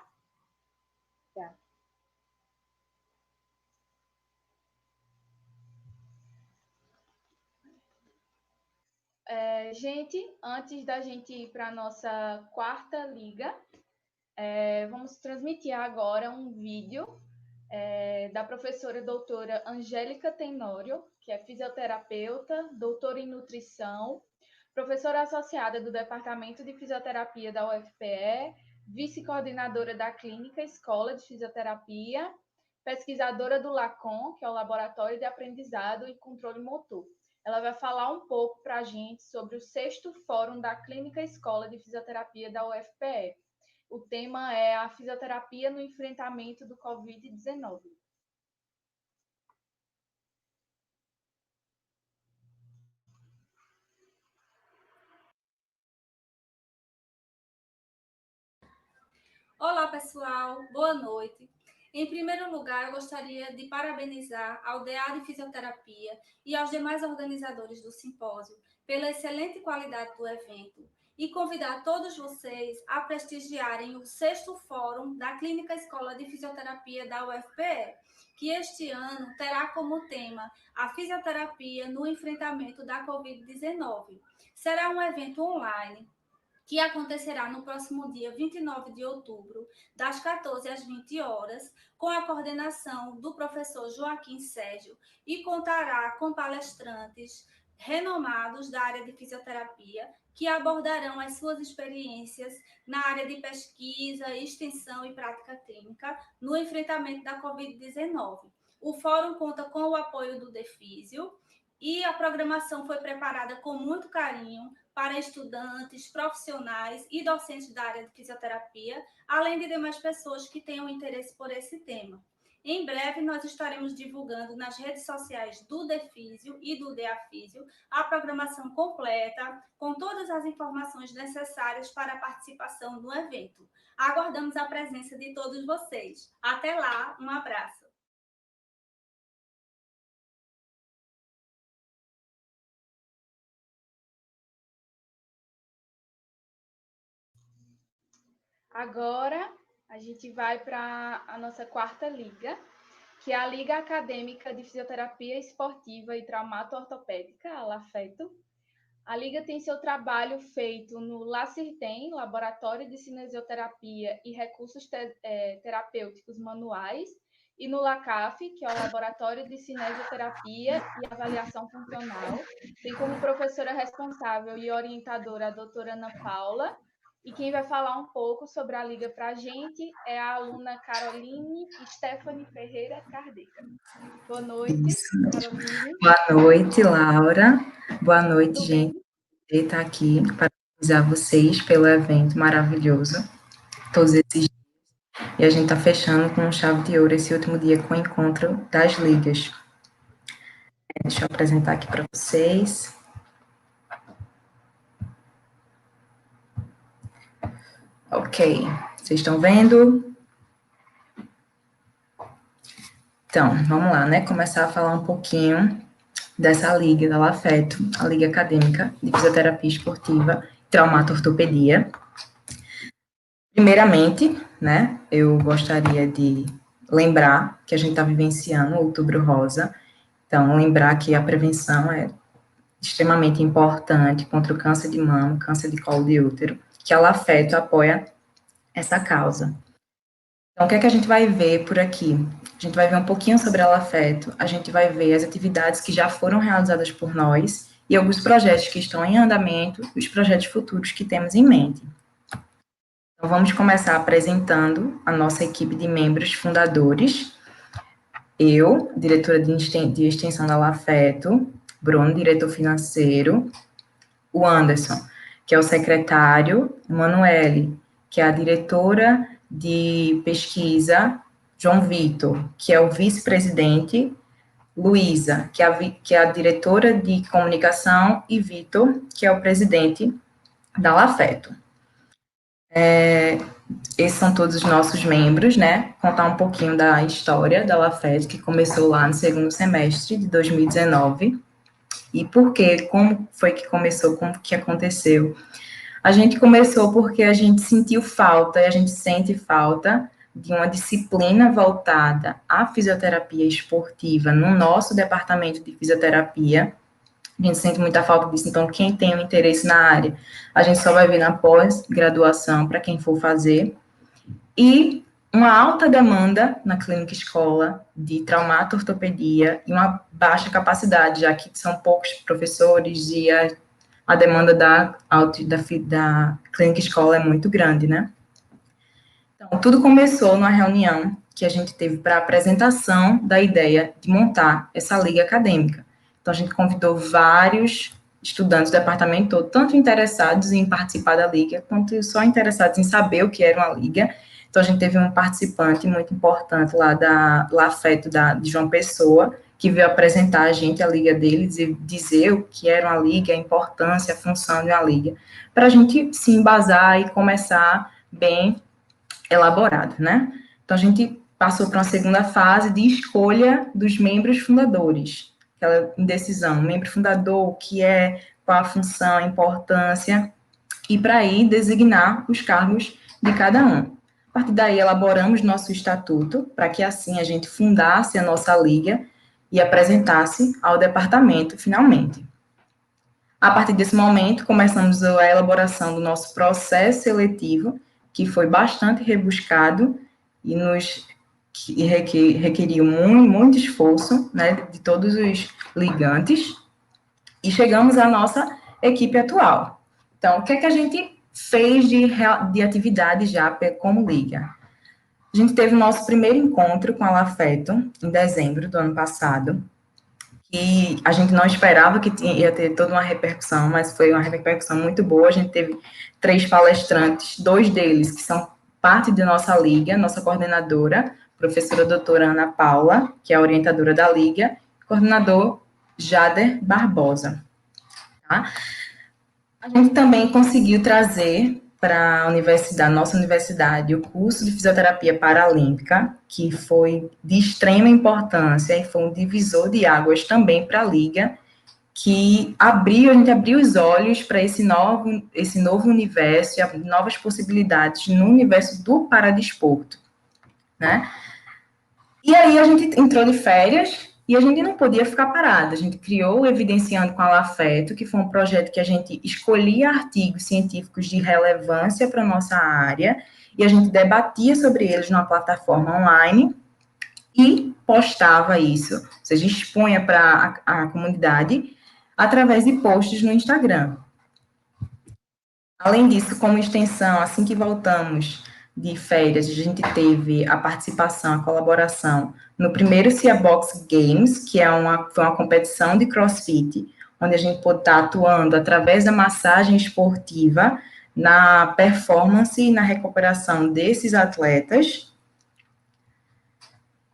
S8: Obrigada.
S1: Gente, antes da gente ir para a nossa quarta liga, vamos transmitir agora um vídeo da professora doutora Angélica Tenório, que é fisioterapeuta, doutora em nutrição, professora associada do Departamento de Fisioterapia da UFPE, vice-coordenadora da Clínica Escola de Fisioterapia, pesquisadora do LACON, que é o Laboratório de Aprendizado e Controle Motor. Ela vai falar um pouco para a gente sobre o 6º Fórum da Clínica Escola de Fisioterapia da UFPE. O tema é a fisioterapia no enfrentamento do Covid-19.
S9: Olá, pessoal. Boa noite. Em primeiro lugar, eu gostaria de parabenizar ao DA de Fisioterapia e aos demais organizadores do simpósio pela excelente qualidade do evento e convidar todos vocês a prestigiarem o 6º Fórum da Clínica Escola de Fisioterapia da UFPE, que este ano terá como tema a fisioterapia no enfrentamento da Covid-19. Será um evento online que acontecerá no próximo dia 29 de outubro, das 14 às 20 horas, com a coordenação do professor Joaquim Sérgio e contará com palestrantes renomados da área de fisioterapia que abordarão as suas experiências na área de pesquisa, extensão e prática clínica no enfrentamento da Covid-19. O fórum conta com o apoio do DEFISIO e a programação foi preparada com muito carinho para estudantes, profissionais e docentes da área de fisioterapia, além de demais pessoas que tenham interesse por esse tema. Em breve, nós estaremos divulgando nas redes sociais do DEFISIO e do DEAFISIO a programação completa, com todas as informações necessárias para a participação no evento. Aguardamos a presença de todos vocês. Até lá, um abraço.
S1: Agora, a gente vai para a nossa quarta liga, que é a Liga Acadêmica de Fisioterapia Esportiva e Traumato-Ortopédica, a LAFETO. A Liga tem seu trabalho feito no LACIRTEM, Laboratório de Cinesioterapia e Recursos Terapêuticos Manuais, e no LACAF, que é o Laboratório de Cinesioterapia e Avaliação Funcional. Tem como professora responsável e orientadora a doutora Ana Paula. E quem vai falar um pouco sobre a Liga para a gente é a aluna Caroline Stephanie Ferreira Cardeca. Boa noite, Caroline.
S10: Boa noite, Laura. Boa noite, gente. Eu estou aqui para avisar vocês pelo evento maravilhoso, todos esses dias. E a gente está fechando com chave de ouro esse último dia com o encontro das ligas. Deixa eu apresentar aqui para vocês. Ok, vocês estão vendo? Então, vamos lá, né? Começar a falar um pouquinho dessa liga da LAFETO, a Liga Acadêmica de Fisioterapia Esportiva e Traumato-Ortopedia. Primeiramente, né, eu gostaria de lembrar que a gente está vivenciando o Outubro Rosa, então lembrar que a prevenção é extremamente importante contra o câncer de mama, câncer de colo de útero, que a LAFETO apoia essa causa. Então, o que é que a gente vai ver por aqui? A gente vai ver um pouquinho sobre a LAFETO, a gente vai ver as atividades que já foram realizadas por nós e alguns projetos que estão em andamento e os projetos futuros que temos em mente. Então, vamos começar apresentando a nossa equipe de membros fundadores. Eu, diretora de extensão da LAFETO, Bruno, diretor financeiro, o Anderson, que é o secretário, Manuele, que é a diretora de pesquisa, João Vitor, que é o vice-presidente, Luísa, que é a diretora de comunicação, e Vitor, que é o presidente da LAFETO. Esses são todos os nossos membros, né? Contar um pouquinho da história da LAFETO, que começou lá no segundo semestre de 2019. E por quê? Como foi que começou? Como que aconteceu? A gente começou porque a gente sentiu falta, e a gente sente falta de uma disciplina voltada à fisioterapia esportiva no nosso departamento de fisioterapia. A gente sente muita falta disso, então quem tem um interesse na área, a gente só vai ver na pós-graduação, para quem for fazer. E uma alta demanda na clínica escola de traumato-ortopedia e uma baixa capacidade, já que são poucos professores e a demanda da clínica escola é muito grande, né? Então, tudo começou numa reunião que a gente teve para a apresentação da ideia de montar essa liga acadêmica. Então, a gente convidou vários estudantes do departamento todo, tanto interessados em participar da liga, quanto só interessados em saber o que era uma liga. Então, a gente teve um participante muito importante lá da LAFETO de João Pessoa, que veio apresentar a gente a liga deles e dizer o que era uma liga, a importância, a função de uma liga, para a gente se embasar e começar bem elaborado, né? Então, a gente passou para uma segunda fase de escolha dos membros fundadores, aquela indecisão, membro fundador, o que é, qual a função, a importância, e para aí designar os cargos de cada um. A partir daí, elaboramos nosso estatuto, para que assim a gente fundasse a nossa liga e apresentasse ao departamento, finalmente. A partir desse momento, começamos a elaboração do nosso processo seletivo, que foi bastante rebuscado e requeriu muito esforço, né, de todos os ligantes, e chegamos à nossa equipe atual. Então, o que é que a gente fez de atividade já como liga? A gente teve o nosso primeiro encontro com a LAFETO em dezembro do ano passado, e a gente não esperava que ia ter toda uma repercussão, mas foi uma repercussão muito boa. A gente teve 3 palestrantes, 2 deles que são parte da nossa liga, nossa coordenadora, professora doutora Ana Paula, que é a orientadora da liga, coordenador Jader Barbosa. Tá? A gente também conseguiu trazer para a nossa universidade, o curso de fisioterapia paralímpica, que foi de extrema importância e foi um divisor de águas também para a liga, que a gente abriu os olhos para esse novo universo e novas possibilidades no universo do paradesporto, né? E aí a gente entrou de férias e a gente não podia ficar parada. A gente criou o Evidenciando com a LAFETO, que foi um projeto que a gente escolhia artigos científicos de relevância para a nossa área e a gente debatia sobre eles numa plataforma online e postava isso, ou seja, expunha para a comunidade através de posts no Instagram. Além disso, como extensão, assim que voltamos de férias, a gente teve a participação, a colaboração no primeiro Cia Box Games, que foi uma competição de CrossFit, onde a gente pôde estar atuando através da massagem esportiva na performance e na recuperação desses atletas.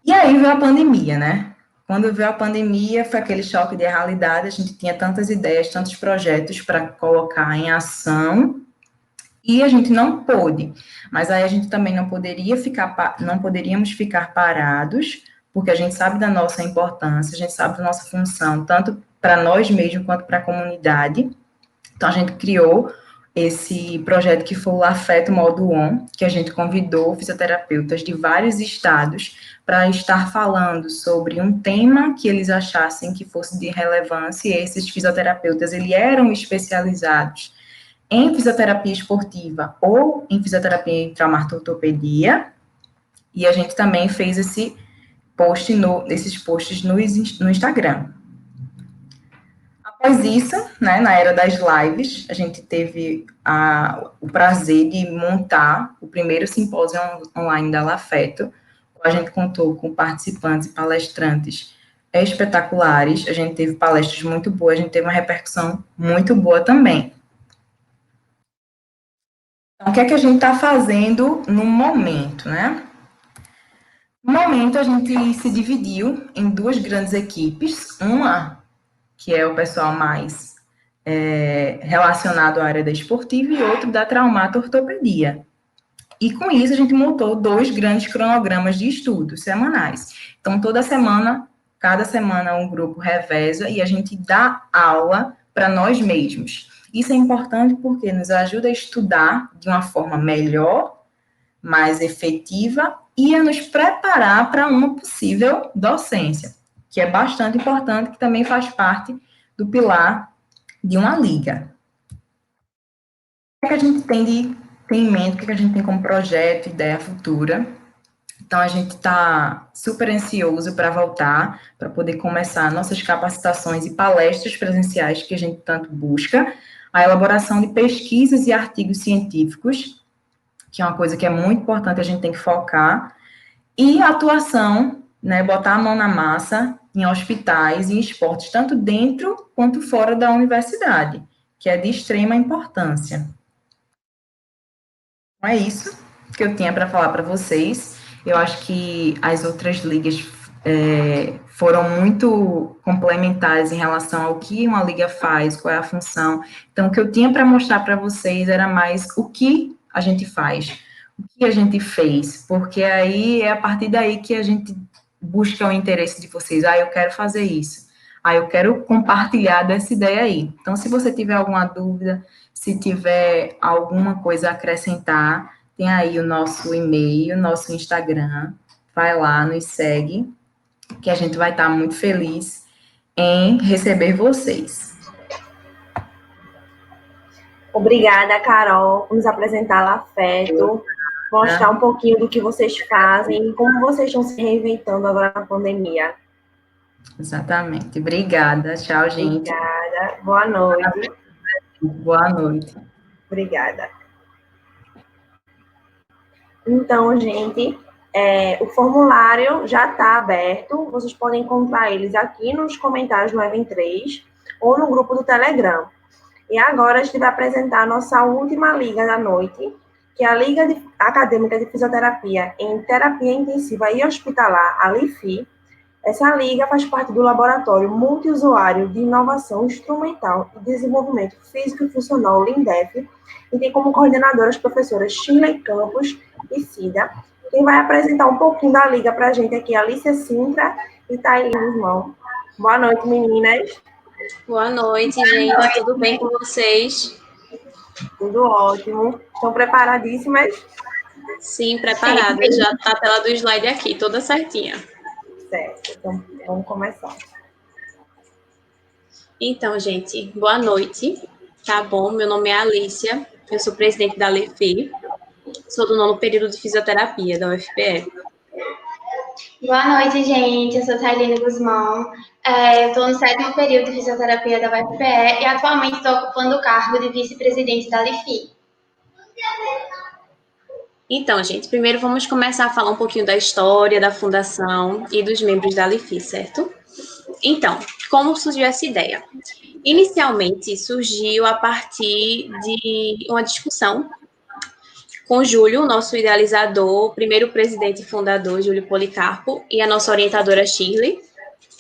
S10: E aí veio a pandemia, né? Quando veio a pandemia, foi aquele choque de realidade, a gente tinha tantas ideias, tantos projetos para colocar em ação, e a gente não pôde. Mas aí a gente também não poderíamos ficar parados, porque a gente sabe da nossa importância, a gente sabe da nossa função, tanto para nós mesmos quanto para a comunidade. Então, a gente criou esse projeto que foi o Afeto Modo On, que a gente convidou fisioterapeutas de vários estados para estar falando sobre um tema que eles achassem que fosse de relevância, e esses fisioterapeutas, eles eram especializados em fisioterapia esportiva ou em fisioterapia e traumatortopedia, e a gente também fez esses posts no Instagram. Após isso, né, na era das lives, a gente teve o prazer de montar o primeiro simpósio online da Lafeto. A gente contou com participantes e palestrantes espetaculares, a gente teve palestras muito boas, a gente teve uma repercussão muito boa também. Então, o que é que a gente está fazendo no momento, né? No momento, a gente se dividiu em duas grandes equipes, uma que é o pessoal mais relacionado à área da esportiva, e outro da traumatortopedia. E com isso, a gente montou 2 grandes cronogramas de estudos semanais. Então, toda semana, cada semana, um grupo reveza e a gente dá aula para nós mesmos. Isso é importante porque nos ajuda a estudar de uma forma melhor, mais efetiva, e a nos preparar para uma possível docência, que é bastante importante, que também faz parte do pilar de uma liga. O que a gente tem em mente, o que a gente tem como projeto, ideia futura? Então, a gente está super ansioso para voltar, para poder começar nossas capacitações e palestras presenciais que a gente tanto busca, a elaboração de pesquisas e artigos científicos, que é uma coisa que é muito importante, a gente tem que focar, e a atuação, né, botar a mão na massa em hospitais e esportes, tanto dentro quanto fora da universidade, que é de extrema importância. Então, é isso que eu tinha para falar para vocês. Eu acho que as outras ligas foram muito complementares em relação ao que uma liga faz, qual é a função. Então, o que eu tinha para mostrar para vocês era mais o que a gente faz, o que a gente fez, porque aí é a partir daí que a gente busca o interesse de vocês. Eu quero fazer isso. Eu quero compartilhar dessa ideia aí. Então, se você tiver alguma dúvida, se tiver alguma coisa a acrescentar, tem aí o nosso e-mail, nosso Instagram, vai lá, nos segue, que a gente vai estar muito feliz em receber vocês.
S2: Obrigada, Carol, por nos apresentar a Lafeto, mostrar um pouquinho do que vocês fazem e como vocês estão se reinventando agora na pandemia.
S10: Exatamente. Obrigada. Tchau, gente.
S2: Obrigada. Boa noite.
S10: Boa noite.
S2: Obrigada. Então, gente, o formulário já está aberto. Vocês podem encontrar eles aqui nos comentários do Event 3 ou no grupo do Telegram. E agora a gente vai apresentar a nossa última liga da noite, que é a Liga Acadêmica de Fisioterapia em Terapia Intensiva e Hospitalar, a LIFI. Essa liga faz parte do Laboratório Multiusuário de Inovação Instrumental e Desenvolvimento Físico e Funcional, LINDEF, e tem como coordenadoras as professoras Shirley Campos e Cida. Quem vai apresentar um pouquinho da liga para a gente aqui é a Alicia Sintra e Thaís Guzmão. Boa noite, meninas.
S11: Boa noite, gente. Tudo bem com vocês?
S2: Tudo ótimo. Estão preparadíssimas?
S11: Sim, preparada. Já está a tela do slide aqui, toda certinha.
S2: Certo. Então, vamos começar.
S11: Então, gente, boa noite. Tá bom? Meu nome é Alicia. Eu sou presidente da LEFI. Sou do 9º período de fisioterapia da UFPE.
S12: Boa noite, gente. Eu sou Thailene Guzmão. Estou no 7º período de fisioterapia da UFPE e atualmente estou ocupando o cargo de vice-presidente da LIFI.
S11: Então, gente, primeiro vamos começar a falar um pouquinho da história da fundação e dos membros da LIFI, certo? Então, como surgiu essa ideia? Inicialmente, surgiu a partir de uma discussão com o Júlio, nosso idealizador, primeiro presidente e fundador, Júlio Policarpo, e a nossa orientadora Shirley,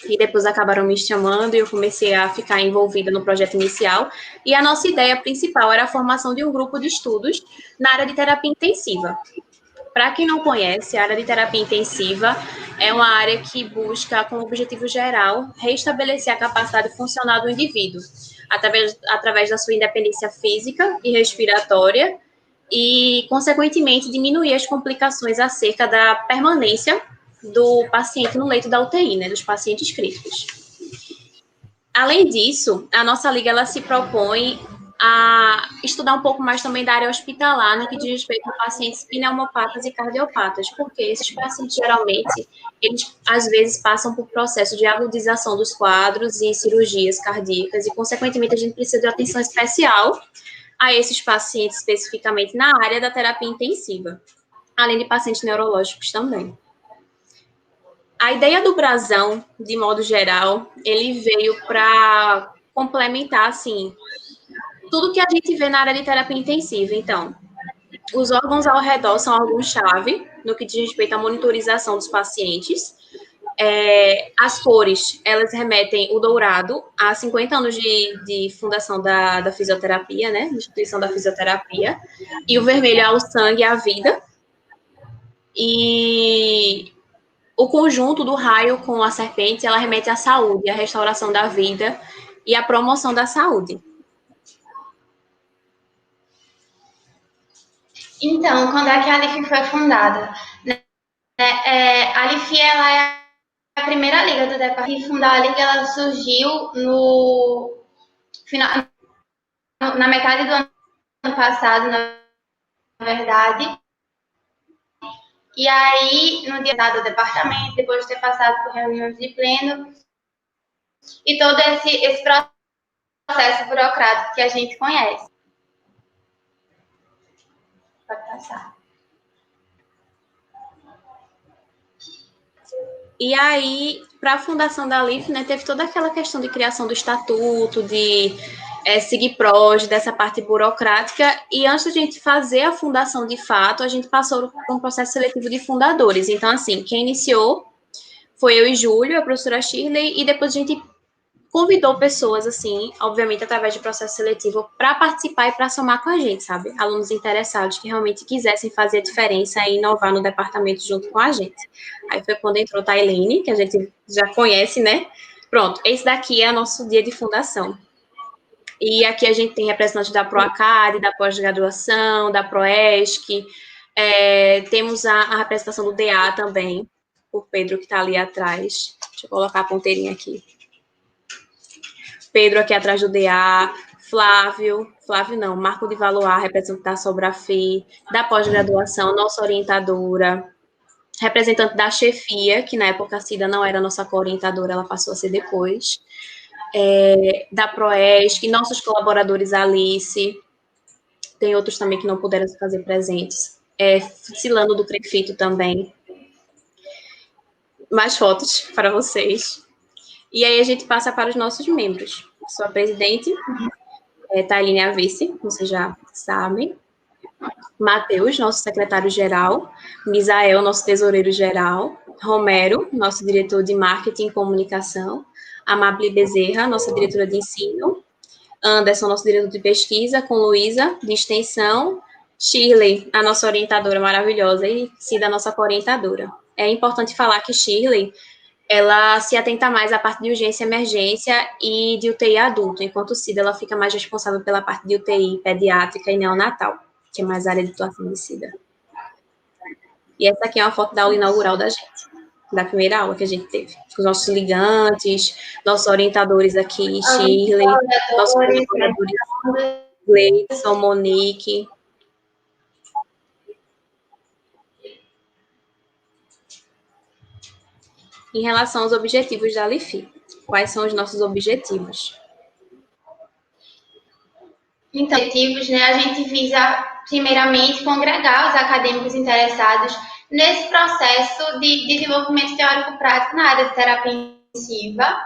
S11: e depois acabaram me chamando e eu comecei a ficar envolvida no projeto inicial, e a nossa ideia principal era a formação de um grupo de estudos na área de terapia intensiva. Para quem não conhece, a área de terapia intensiva é uma área que busca, como objetivo geral, restabelecer a capacidade funcional do indivíduo, através da sua independência física e respiratória, e, consequentemente, diminuir as complicações acerca da permanência do paciente no leito da UTI, né, dos pacientes críticos. Além disso, a nossa liga ela se propõe a estudar um pouco mais também da área hospitalar, no que diz respeito a pacientes pneumopatas e cardiopatas, porque esses pacientes, geralmente, eles, às vezes, passam por processo de agudização dos quadros e cirurgias cardíacas, e, consequentemente, a gente precisa de atenção especial a esses pacientes, especificamente na área da terapia intensiva, além de pacientes neurológicos também. A ideia do brasão, de modo geral, ele veio para complementar, assim, tudo que a gente vê na área de terapia intensiva. Então, os órgãos ao redor são órgãos-chave no que diz respeito à monitorização dos pacientes. As cores, elas remetem o dourado a 50 anos de fundação da fisioterapia, né? Instituição da fisioterapia. E o vermelho ao sangue, à vida. E o conjunto do raio com a serpente, ela remete à saúde, à restauração da vida e à promoção da saúde.
S12: Então, quando é que a Alif foi fundada? A Alif, ela é a primeira liga do departamento. E fundar a liga, ela surgiu na metade do ano passado, na verdade. E aí, no dia do departamento, depois de ter passado por reuniões de pleno, e todo esse processo burocrático que a gente conhece. Pode passar.
S11: E aí, para a fundação da Alif, né, teve toda aquela questão de criação do estatuto, de seguir prós, dessa parte burocrática, e antes da gente fazer a fundação de fato, a gente passou por um processo seletivo de fundadores. Então, assim, quem iniciou foi eu e Júlio, a professora Shirley, e depois a gente convidou pessoas, assim, obviamente através de processo seletivo, para participar e para somar com a gente, sabe? Alunos interessados que realmente quisessem fazer a diferença e inovar no departamento junto com a gente. Aí foi quando entrou a Tailene, que a gente já conhece, né? Pronto, esse daqui é o nosso dia de fundação. E aqui a gente tem representantes da ProAcad, da pós-graduação, da ProESC, temos a representação do DA também, o Pedro que está ali atrás. Deixa eu colocar a ponteirinha aqui. Pedro aqui atrás do DA, Flávio não, Marco de Valoar, representante da Sobrafi, da pós-graduação, nossa orientadora, representante da chefia, que na época a Cida não era nossa co-orientadora, ela passou a ser depois, da ProESC, nossos colaboradores Alice, tem outros também que não puderam se fazer presentes, Silano do Crefito também. Mais fotos para vocês. E aí a gente passa para os nossos membros. Sou a presidente, Tailine a vice, vocês já sabem. Matheus, nosso secretário-geral. Misael, nosso tesoureiro-geral. Romero, nosso diretor de marketing e comunicação. Amable Bezerra, nossa diretora de ensino. Anderson, nosso diretor de pesquisa, com Luísa, de extensão. Shirley, a nossa orientadora maravilhosa, e Cida, a nossa co-orientadora. É importante falar que Shirley, ela se atenta mais à parte de urgência e emergência e de UTI adulto, enquanto Cida, ela fica mais responsável pela parte de UTI pediátrica e neonatal, que é mais a área de atuação de Cida. E essa aqui é uma foto da aula inaugural da gente, da primeira aula que a gente teve. Os nossos ligantes, nossos orientadores aqui, Shirley, nossos orientadores, Gleison, Monique. Em relação aos objetivos da Alifi, quais são os nossos objetivos?
S12: Então, objetivos, né, a gente visa, primeiramente, congregar os acadêmicos interessados nesse processo de desenvolvimento teórico-prático na área de terapia intensiva.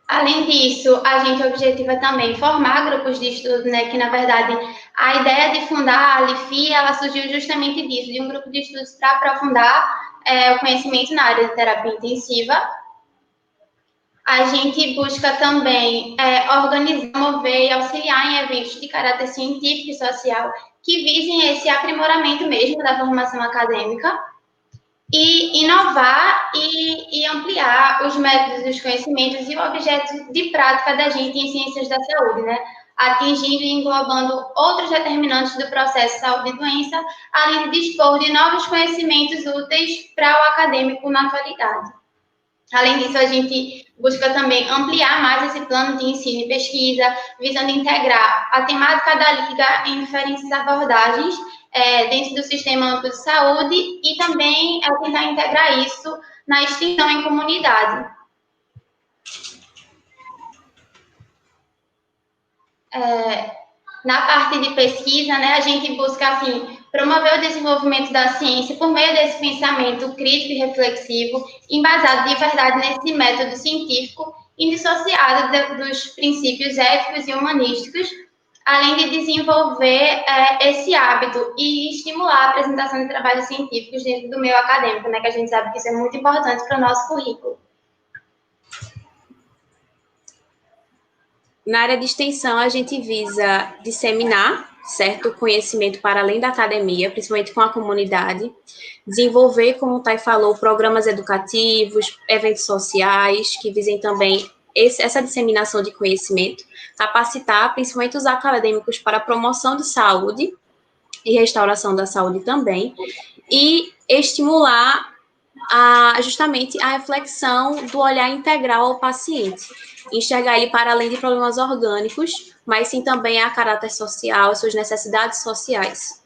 S12: Além disso, a gente objetiva também formar grupos de estudo, né, que, na verdade, a ideia de fundar a Alifi, ela surgiu justamente disso, de um grupo de estudos para aprofundar o conhecimento na área de terapia intensiva. A gente busca também organizar, promover e auxiliar em eventos de caráter científico e social que visem esse aprimoramento mesmo da formação acadêmica e inovar e ampliar os métodos, os conhecimentos e o objeto de prática da gente em ciências da saúde, né? Atingindo e englobando outros determinantes do processo saúde e doença, além de dispor de novos conhecimentos úteis para o acadêmico na atualidade. Além disso, a gente busca também ampliar mais esse plano de ensino e pesquisa, visando integrar a temática da Liga em diferentes abordagens dentro do sistema amplo de saúde e também tentar integrar isso na extensão em comunidade. Na parte de pesquisa, né, a gente busca, assim, promover o desenvolvimento da ciência por meio desse pensamento crítico e reflexivo, embasado de verdade nesse método científico, indissociado dos princípios éticos e humanísticos, além de desenvolver esse hábito e estimular a apresentação de trabalhos científicos dentro do meio acadêmico, né, que a gente sabe que isso é muito importante para o nosso currículo.
S11: Na área de extensão, a gente visa disseminar, certo, o conhecimento para além da academia, principalmente com a comunidade, desenvolver, como o Thay falou, programas educativos, eventos sociais, que visem também essa disseminação de conhecimento, capacitar, principalmente os acadêmicos, para a promoção de saúde e restauração da saúde também, e estimular justamente a reflexão do olhar integral ao paciente, enxergar ele para além de problemas orgânicos, mas sim também a caráter social, suas necessidades sociais.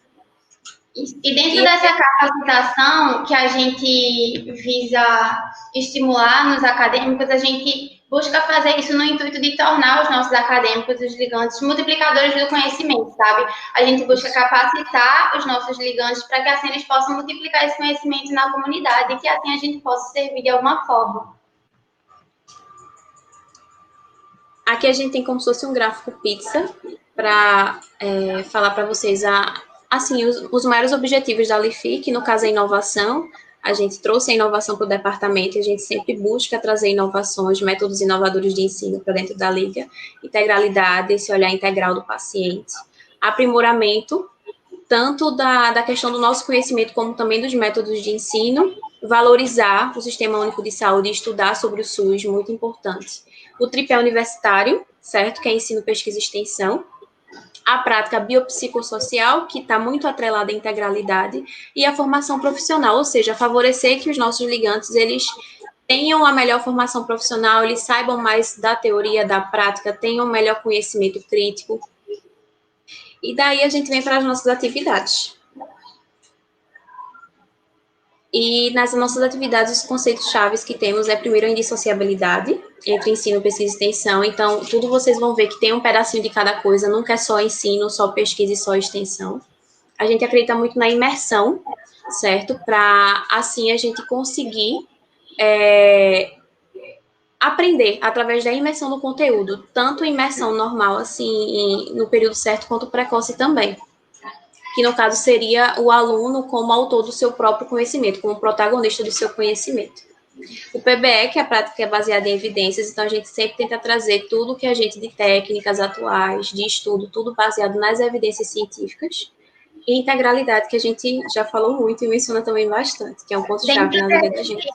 S12: E dentro dessa capacitação que a gente visa estimular nos acadêmicos, a gente busca fazer isso no intuito de tornar os nossos acadêmicos, os ligantes, multiplicadores do conhecimento, sabe? A gente busca capacitar os nossos ligantes para que assim eles possam multiplicar esse conhecimento na comunidade e que assim a gente possa servir de alguma forma.
S11: Aqui a gente tem como se fosse um gráfico pizza para falar para vocês assim, os maiores objetivos da Lifi, que no caso é inovação. A gente trouxe a inovação para o departamento e a gente sempre busca trazer inovações, métodos inovadores de ensino para dentro da Liga, integralidade, esse olhar integral do paciente, aprimoramento, tanto da questão do nosso conhecimento, como também dos métodos de ensino, valorizar o Sistema Único de Saúde e estudar sobre o SUS, muito importante. O tripé universitário, certo, que é ensino, pesquisa e extensão, a prática biopsicossocial, que está muito atrelada à integralidade, e a formação profissional, ou seja, favorecer que os nossos ligantes, eles tenham a melhor formação profissional, eles saibam mais da teoria, da prática, tenham um melhor conhecimento crítico. E daí a gente vem para as nossas atividades. E nas nossas atividades, os conceitos chaves que temos é, primeiro, a indissociabilidade entre ensino, pesquisa e extensão. Então, tudo vocês vão ver que tem um pedacinho de cada coisa, nunca é só ensino, só pesquisa e só extensão. A gente acredita muito na imersão, certo? Para, assim, a gente conseguir aprender através da imersão no conteúdo, tanto imersão normal, assim, no período certo, quanto precoce também. Que no caso seria o aluno como autor do seu próprio conhecimento, como protagonista do seu conhecimento. O PBE, que é a prática é baseada em evidências, então a gente sempre tenta trazer tudo que a gente de técnicas atuais, de estudo, tudo baseado nas evidências científicas, e integralidade, que a gente já falou muito e menciona também bastante, que é um ponto-chave na Liga da gente.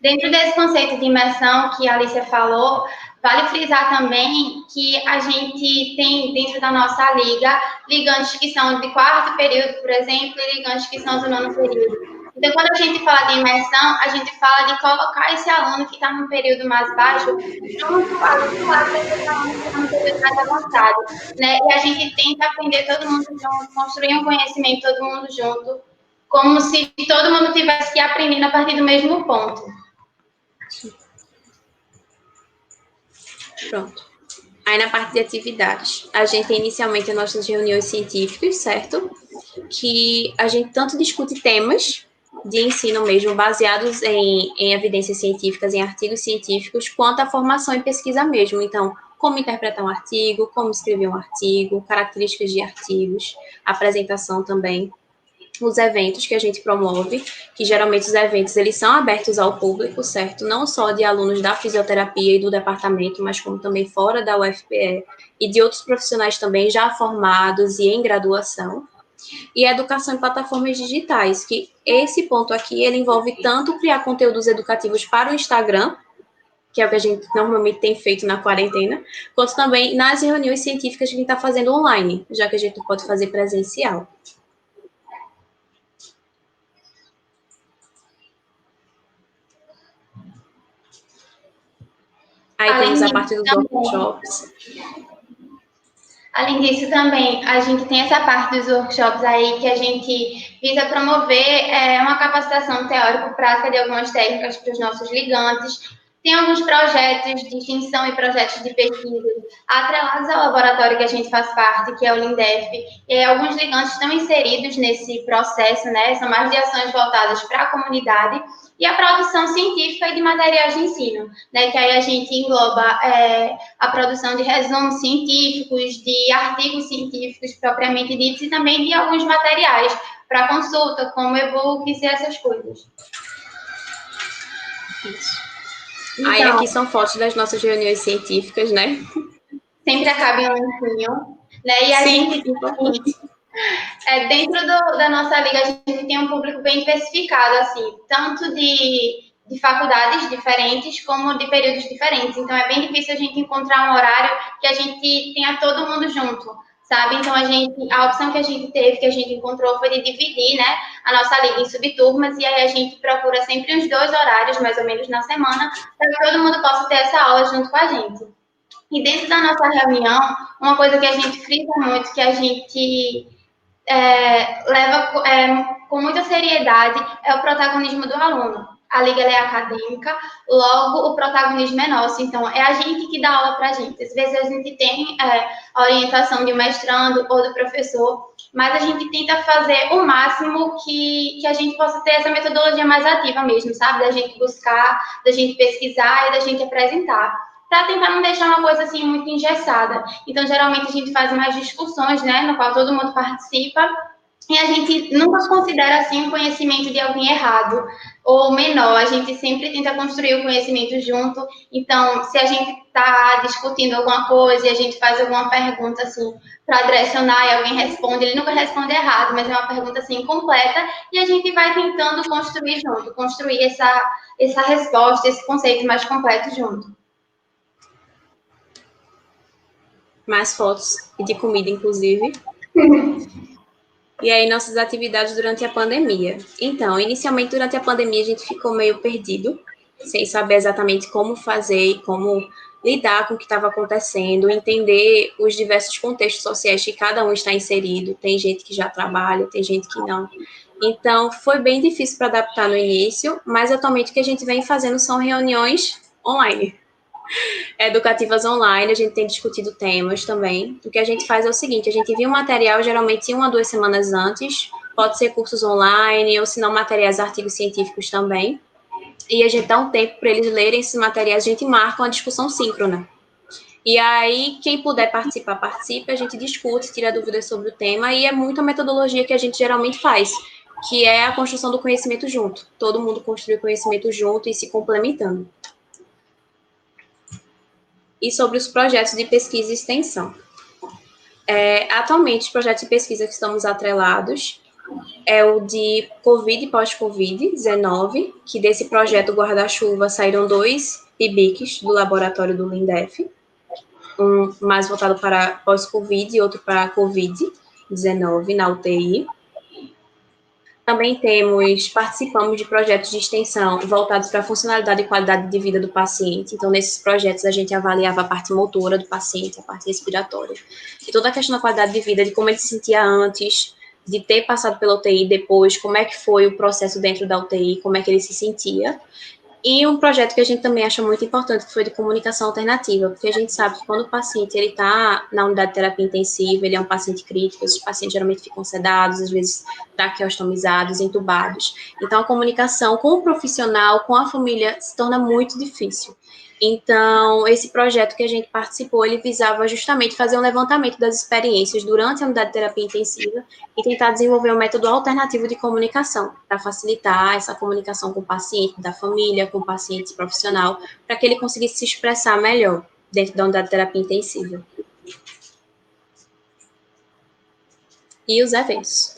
S12: Dentro desse conceito de imersão que a Alicia falou, vale frisar também que a gente tem dentro da nossa liga ligantes que são de 4º período, por exemplo, e ligantes que são do 9º período. Então, quando a gente fala de imersão, a gente fala de colocar esse aluno que está num período mais baixo junto com o aluno que está num período mais avançado, né? E a gente tenta aprender todo mundo junto, construir um conhecimento todo mundo junto, como se todo mundo tivesse que aprender a partir do mesmo ponto.
S11: Pronto. Aí, na parte de atividades, a gente tem inicialmente as nossas reuniões científicas, certo? Que a gente tanto discute temas de ensino mesmo, baseados em evidências científicas, em artigos científicos, quanto a formação e pesquisa mesmo. Então, como interpretar um artigo, como escrever um artigo, características de artigos, apresentação também. os eventos que a gente promove, que geralmente os eventos eles são abertos ao público, certo? Não só de alunos da fisioterapia e do departamento, mas como também fora da UFPE e de outros profissionais também já formados e em graduação. E educação em plataformas digitais, que esse ponto aqui, ele envolve tanto criar conteúdos educativos para o Instagram, que é o que a gente normalmente tem feito na quarentena, quanto também nas reuniões científicas que a gente está fazendo online, já que a gente não pode fazer presencial. Aí temos a parte dos workshops.
S12: Além disso, também, a gente tem essa parte dos workshops aí que a gente visa promover uma capacitação teórico-prática de algumas técnicas para os nossos ligantes. Tem alguns projetos de extensão e projetos de pesquisa atrelados ao laboratório que a gente faz parte, que é o Lindef. E aí, alguns ligantes estão inseridos nesse processo, né? São mais de ações voltadas para a comunidade. E a produção científica e de materiais de ensino, né? Que aí a gente engloba a produção de resumos científicos, de artigos científicos propriamente ditos e também de alguns materiais para consulta, como e-books e essas coisas.
S11: Isso. Então, aí aqui são fotos das nossas reuniões científicas, né?
S12: Sempre acaba em um lencinho, né? E a gente, dentro da nossa liga, a gente tem um público bem diversificado, assim, tanto de faculdades diferentes, como de períodos diferentes. Então, é bem difícil a gente encontrar um horário que a gente tenha todo mundo junto, sabe? Então, a opção que a gente teve, que a gente encontrou, foi de dividir, né, a nossa liga em subturmas, e aí a gente procura sempre uns 2 horários, mais ou menos, na semana, para que todo mundo possa ter essa aula junto com a gente. E dentro da nossa reunião, uma coisa que a gente frisa muito, que a gente leva com muita seriedade, é o protagonismo do aluno. A liga é acadêmica, logo o protagonismo é nosso. Então, é a gente que dá aula para a gente. Às vezes a gente tem a orientação de um mestrando ou do professor, mas a gente tenta fazer o máximo que a gente possa ter essa metodologia mais ativa mesmo, sabe? Da gente buscar, da gente pesquisar e da gente apresentar, para tentar não deixar uma coisa assim muito engessada. Então, geralmente a gente faz mais discussões, né, no qual todo mundo participa, e a gente nunca considera assim um conhecimento de alguém errado ou menor. A gente sempre tenta construir o conhecimento junto. Então, se a gente está discutindo alguma coisa e a gente faz alguma pergunta assim para direcionar e alguém responde, ele nunca responde errado, mas é uma pergunta assim completa, e a gente vai tentando construir junto, construir essa resposta, esse conceito mais completo junto.
S11: Mais fotos de comida, inclusive. E aí, nossas atividades durante a pandemia. Então, inicialmente, durante a pandemia, a gente ficou meio perdido, sem saber exatamente como fazer e como lidar com o que estava acontecendo, entender os diversos contextos sociais que cada um está inserido. Tem gente que já trabalha, tem gente que não. Então, foi bem difícil para adaptar no início, mas atualmente o que a gente vem fazendo são reuniões online. Educativas online, a gente tem discutido temas também. O que a gente faz é o seguinte, a gente envia o material geralmente 1 a 2 semanas antes, pode ser cursos online, ou se não materiais, artigos científicos também, e a gente dá um tempo para eles lerem esses materiais, a gente marca uma discussão síncrona. E aí, quem puder participar, participa, a gente discute, tira dúvidas sobre o tema, e é muito a metodologia que a gente geralmente faz, que é a construção do conhecimento junto. Todo mundo construi o conhecimento junto e se complementando. E sobre os projetos de pesquisa e extensão. Atualmente, os projetos de pesquisa que estamos atrelados é o de Covid e pós-Covid-19, que desse projeto guarda-chuva saíram 2 PIBICs do laboratório do Lindef, um mais voltado para pós-Covid e outro para Covid-19 na UTI. Também participamos de projetos de extensão voltados para a funcionalidade e qualidade de vida do paciente. Então, nesses projetos, a gente avaliava a parte motora do paciente, a parte respiratória. E toda a questão da qualidade de vida, de como ele se sentia antes, de ter passado pela UTI depois, como é que foi o processo dentro da UTI, como é que ele se sentia. E um projeto que a gente também acha muito importante, que foi de comunicação alternativa, porque a gente sabe que quando o paciente está na unidade de terapia intensiva, ele é um paciente crítico, esses pacientes geralmente ficam sedados, às vezes traqueostomizados, entubados. Então, a comunicação com o profissional, com a família, se torna muito difícil. Então, esse projeto que a gente participou, ele visava justamente fazer um levantamento das experiências durante a unidade de terapia intensiva e tentar desenvolver um método alternativo de comunicação para facilitar essa comunicação com o paciente, da família, com o paciente profissional, para que ele conseguisse se expressar melhor dentro da unidade de terapia intensiva. E os eventos.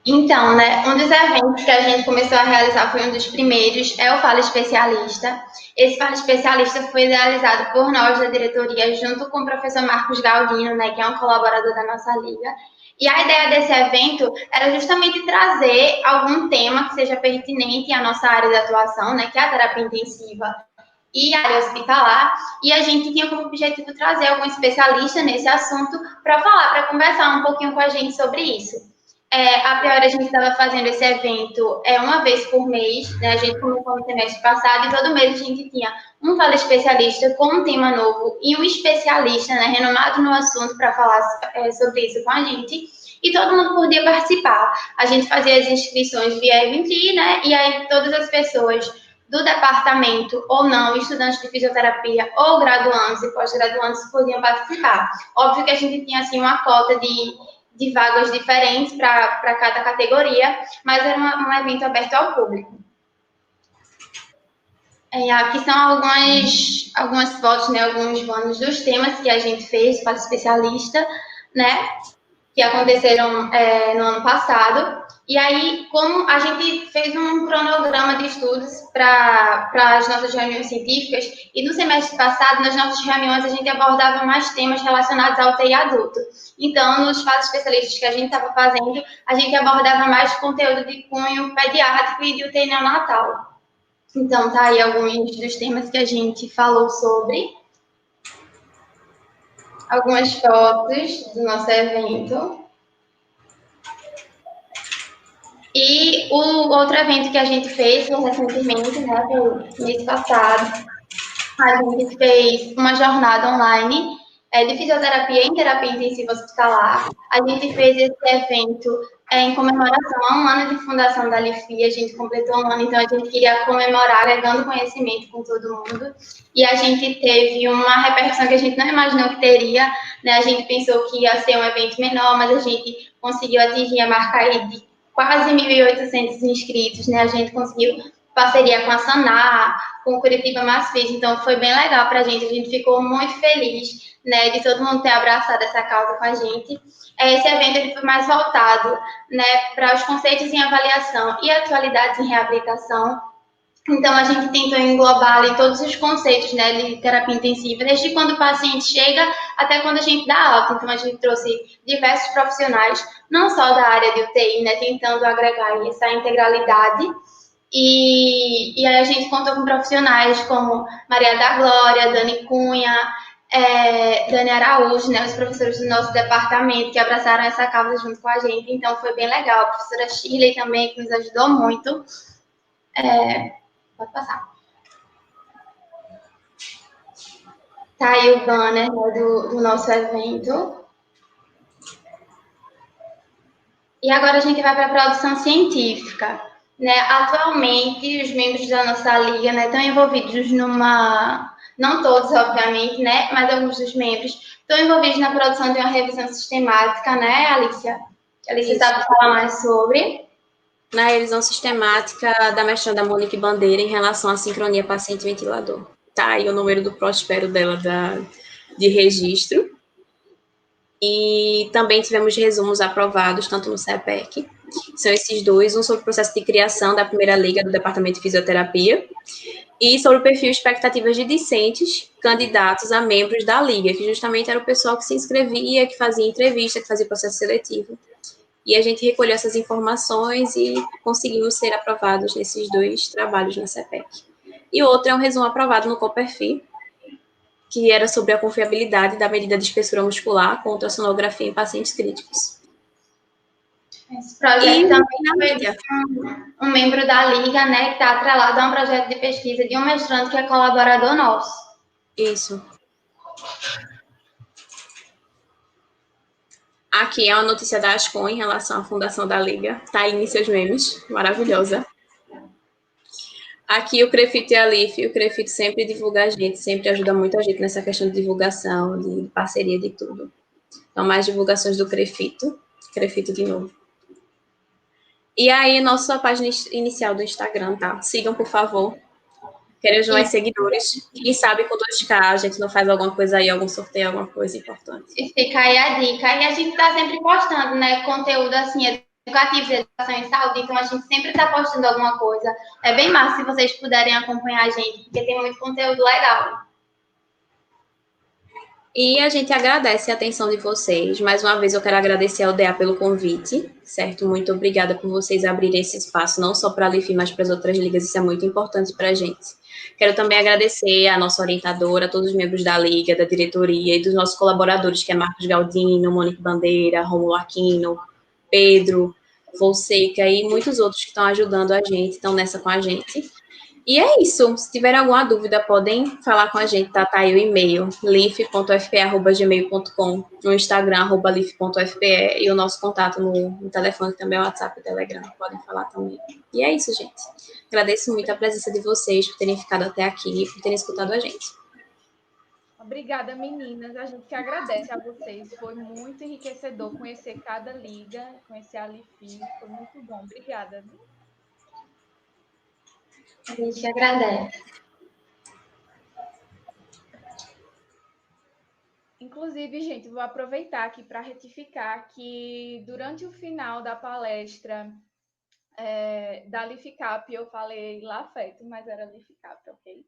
S12: Então, né, um dos eventos que a gente começou a realizar foi um dos primeiros, é o Fala Especialista. Esse Fala Especialista foi idealizado por nós da diretoria, junto com o professor Marcos Galdino, né, que é um colaborador da nossa liga. E a ideia desse evento era justamente trazer algum tema que seja pertinente à nossa área de atuação, né, que é a terapia intensiva e a área hospitalar, e a gente tinha como objetivo trazer algum especialista nesse assunto para falar, para conversar um pouquinho com a gente sobre isso. A priori, a gente estava fazendo esse evento uma vez por mês, né? A gente começou no semestre passado, e todo mês a gente tinha um fala especialista com um tema novo e um especialista, né, renomado no assunto para falar sobre isso com a gente, e todo mundo podia participar. A gente fazia as inscrições via Eventee, né? E aí todas as pessoas do departamento ou não, estudantes de fisioterapia ou graduandos e pós-graduandos podiam participar. Óbvio que a gente tinha assim uma cota de vagas diferentes para cada categoria, mas era um evento aberto ao público. Aqui são algumas fotos, né, alguns bônus dos temas que a gente fez para especialista, né, que aconteceram no ano passado. E aí, como a gente fez um cronograma de estudos para as nossas reuniões científicas, e no semestre passado, nas nossas reuniões, a gente abordava mais temas relacionados ao UTI adulto. Então, nos fases especialistas que a gente estava fazendo, a gente abordava mais conteúdo de cunho pediátrico e de UTI neonatal. Então, tá aí alguns dos temas que a gente falou sobre. Algumas fotos do nosso evento. E o outro evento que a gente fez recentemente, né, no mês passado, a gente fez uma jornada online de fisioterapia em terapia intensiva hospitalar. A gente fez esse evento em comemoração a um ano de fundação da LIFI. A gente completou um ano, então a gente queria comemorar, agregando conhecimento com todo mundo. E a gente teve uma repercussão que a gente não imaginou que teria, né? A gente pensou que ia ser um evento menor, mas a gente conseguiu atingir a marca aí de quase 1.800 inscritos, né? A gente conseguiu parceria com a Sanar, com o Curitiba Mais Fit, então foi bem legal para a gente ficou muito feliz, né, de todo mundo ter abraçado essa causa com a gente. Esse evento ele foi mais voltado, né, para os conceitos em avaliação e atualidades em reabilitação. Então, a gente tentou englobar ali todos os conceitos, né, de terapia intensiva, desde quando o paciente chega até quando a gente dá alta. Então, a gente trouxe diversos profissionais, não só da área de UTI, né, tentando agregar essa integralidade. E aí a gente contou com profissionais como Maria da Glória, Dani Cunha, Dani Araújo, né, os professores do nosso departamento que abraçaram essa causa junto com a gente. Então, foi bem legal. A professora Shirley também, que nos ajudou muito. Pode passar. Tá aí o banner, né, do nosso evento. E agora a gente vai para a produção científica. Né? Atualmente, os membros da nossa liga, né, estão envolvidos não todos, obviamente, né, mas alguns dos membros estão envolvidos na produção de uma revisão sistemática, né, Alicia? Alicia sabe falar mais sobre.
S11: Na revisão sistemática da mestranda Monique Bandeira em relação à sincronia paciente-ventilador. Tá aí o número do Prospero dela de registro. E também tivemos resumos aprovados, tanto no CEPEC, são esses dois, um sobre o processo de criação da primeira liga do Departamento de Fisioterapia e sobre o perfil e expectativas de discentes candidatos a membros da liga, que justamente era o pessoal que se inscrevia, que fazia entrevista, que fazia processo seletivo. E a gente recolheu essas informações e conseguimos ser aprovados nesses dois trabalhos na CEPEC. E o outro é um resumo aprovado no COPERFI, que era sobre a confiabilidade da medida de espessura muscular com ultrassonografia em pacientes críticos.
S12: Esse projeto também
S11: na mídia.
S12: Um membro da Liga, né, que está atrelado a um projeto de pesquisa de um mestrando que é colaborador nosso.
S11: Isso. Aqui é uma notícia da Ascom em relação à fundação da Liga. Tá aí em seus memes. Maravilhosa. Aqui o Crefito e a LIF. O Crefito sempre divulga a gente, sempre ajuda muito a gente nessa questão de divulgação, de parceria, de tudo. Então, mais divulgações do Crefito. Crefito de novo. E aí, nossa página inicial do Instagram, tá? Sigam, por favor. Queremos mais seguidores. Quem sabe com 2K a gente não faz alguma coisa aí, algum sorteio, alguma coisa importante.
S12: E fica aí a dica. E a gente está sempre postando, né, conteúdo assim, educativo de educação em saúde, então a gente sempre está postando alguma coisa. É bem massa se vocês puderem acompanhar a gente, porque tem muito conteúdo legal.
S11: E a gente agradece a atenção de vocês. Mais uma vez eu quero agradecer ao DEA pelo convite, certo? Muito obrigada por vocês abrirem esse espaço, não só para a LIF, mas para as outras ligas, isso é muito importante para a gente. Quero também agradecer a nossa orientadora, a todos os membros da Liga, da diretoria e dos nossos colaboradores, que é Marcos Galdino, Monique Bandeira, Romulo Aquino, Pedro, Fonseca e muitos outros que estão ajudando a gente, estão nessa com a gente. E é isso. Se tiver alguma dúvida, podem falar com a gente, tá? Tá aí o e-mail, lif.fpe@gmail.com, no Instagram, @lif.fpe, e o nosso contato no telefone, também é o WhatsApp e Telegram, podem falar também. E é isso, gente. Agradeço muito a presença de vocês, por terem ficado até aqui, por terem escutado a gente.
S1: Obrigada, meninas. A gente que agradece a vocês. Foi muito enriquecedor conhecer cada liga, conhecer a LIFI. Foi muito bom. Obrigada.
S12: A gente agradece.
S1: Inclusive, gente, vou aproveitar aqui para retificar que durante o final da palestra da LIFCAP, eu falei LAFET, mas era LIFCAP, ok?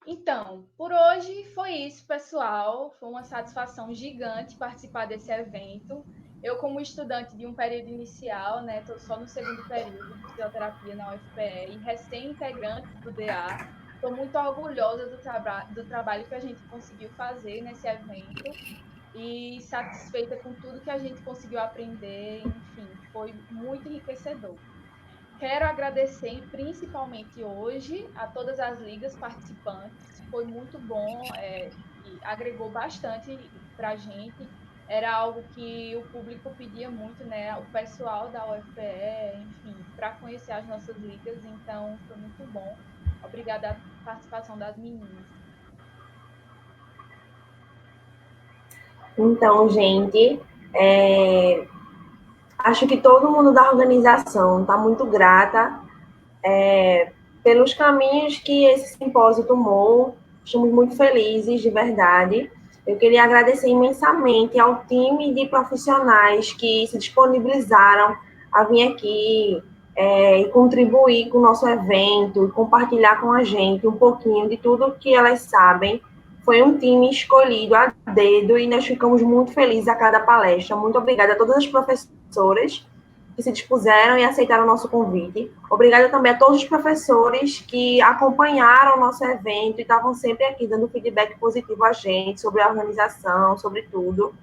S1: Então, por hoje foi isso, pessoal. Foi uma satisfação gigante participar desse evento. Eu, como estudante de um período inicial, né, estou só no segundo período de fisioterapia na UFPE e recém-integrante do DA, estou muito orgulhosa do trabalho que a gente conseguiu fazer nesse evento e satisfeita com tudo que a gente conseguiu aprender. Enfim, foi muito enriquecedor. Quero agradecer principalmente hoje a todas as ligas participantes. Foi muito bom, e agregou bastante para a gente. Era algo que o público pedia muito, né? O pessoal da UFPE, enfim, para conhecer as nossas ligas. Então, foi muito bom. Obrigada à participação das meninas.
S2: Então, gente, acho que todo mundo da organização está muito grata pelos caminhos que esse simpósio tomou. Estamos muito felizes, de verdade. Eu queria agradecer imensamente ao time de profissionais que se disponibilizaram a vir aqui e contribuir com o nosso evento, compartilhar com a gente um pouquinho de tudo que elas sabem. Foi um time escolhido a dedo e nós ficamos muito felizes a cada palestra. Muito obrigada a todas as professoras que se dispuseram e aceitaram o nosso convite. Obrigada também a todos os professores que acompanharam o nosso evento e estavam sempre aqui dando feedback positivo a gente sobre a organização, sobre tudo.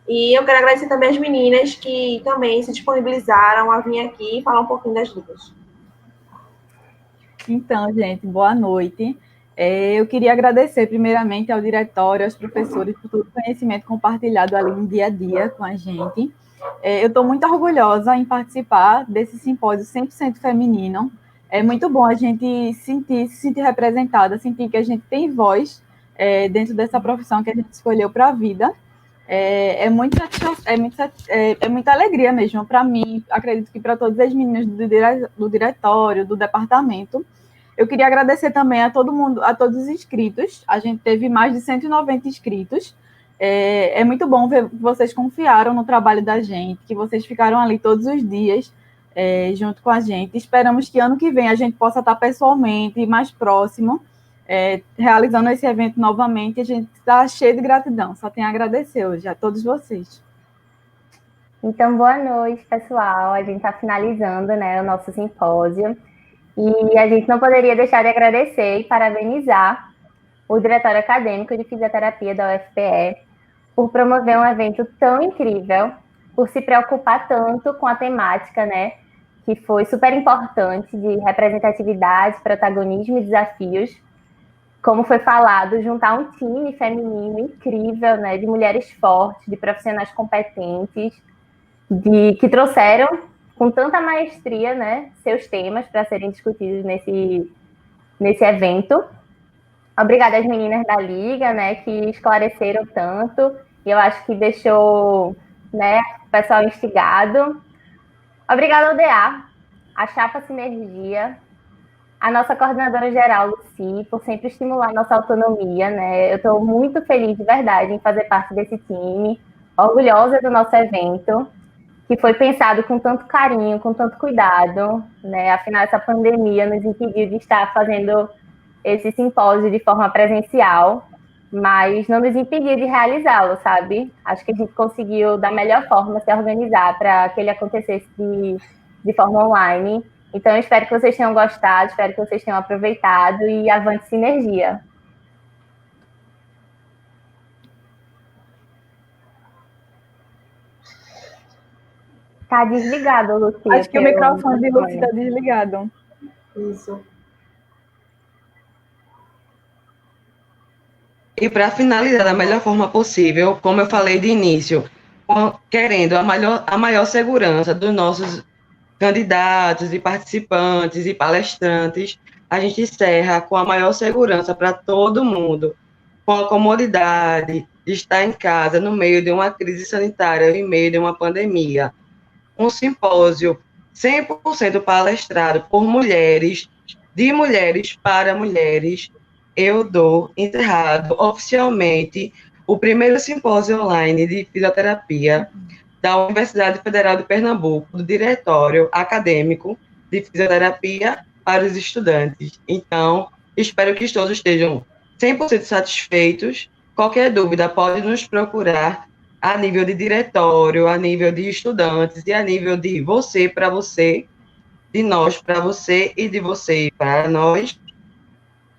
S2: E eu quero agradecer também as meninas que também se disponibilizaram a vir aqui e falar um pouquinho das ligas.
S13: Então, gente, boa noite. Eu queria agradecer primeiramente ao diretório, aos professores, por todo o conhecimento compartilhado ali no dia a dia com a gente. Eu estou muito orgulhosa em participar desse simpósio 100% feminino. É muito bom a gente se sentir representada, sentir que a gente tem voz dentro dessa profissão que a gente escolheu para a vida. É muita alegria mesmo para mim, acredito que para todas as meninas do diretório, do departamento. Eu queria agradecer também a todo mundo, a todos os inscritos. A gente teve mais de 190 inscritos. É muito bom ver que vocês confiaram no trabalho da gente, que vocês ficaram ali todos os dias junto com a gente. Esperamos que ano que vem a gente possa estar pessoalmente mais próximo, realizando esse evento novamente. A gente está cheio de gratidão, só tenho a agradecer hoje a todos vocês.
S14: Então, boa noite, pessoal. A gente está finalizando, né, o nosso simpósio. E a gente não poderia deixar de agradecer e parabenizar o Diretório Acadêmico de Fisioterapia da UFPE por promover um evento tão incrível, por se preocupar tanto com a temática, né? Que foi super importante, de representatividade, protagonismo e desafios. Como foi falado, juntar um time feminino incrível, né? De mulheres fortes, de profissionais competentes, que trouxeram com tanta maestria, né? Seus temas para serem discutidos nesse evento. Obrigada às meninas da Liga, né, que esclareceram tanto, e eu acho que deixou, né, o pessoal instigado. Obrigada ao DA, a Chapa Sinergia, a nossa coordenadora geral, Luci, por sempre estimular nossa autonomia, né. Eu estou muito feliz, de verdade, em fazer parte desse time, orgulhosa do nosso evento, que foi pensado com tanto carinho, com tanto cuidado, né. Afinal, essa pandemia nos impediu de estar fazendo esse simpósio de forma presencial, mas não nos impediu de realizá-lo, sabe? Acho que a gente conseguiu, da melhor forma, se organizar para que ele acontecesse de forma online. Então, eu espero que vocês tenham gostado, espero que vocês tenham aproveitado e avante sinergia. Tá desligado, Lucia.
S13: Acho que o microfone de Lucia está desligado.
S2: Isso.
S15: E para finalizar da melhor forma possível, como eu falei de início, querendo a maior segurança dos nossos candidatos e participantes e palestrantes, a gente encerra com a maior segurança para todo mundo, com a comodidade de estar em casa no meio de uma crise sanitária, em meio de uma pandemia. Um simpósio 100% palestrado por mulheres, de mulheres para mulheres. Eu dou encerrado oficialmente o primeiro simpósio online de fisioterapia da Universidade Federal de Pernambuco, do Diretório Acadêmico de Fisioterapia para os estudantes. Então, espero que todos estejam 100% satisfeitos. Qualquer dúvida pode nos procurar a nível de diretório, a nível de estudantes e a nível de você para você, de nós para você e de você para nós.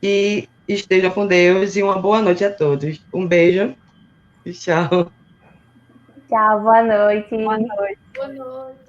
S15: E estejam com Deus e uma boa noite a todos. Um beijo e tchau.
S14: Tchau, boa noite.
S13: Boa noite.
S1: Boa noite.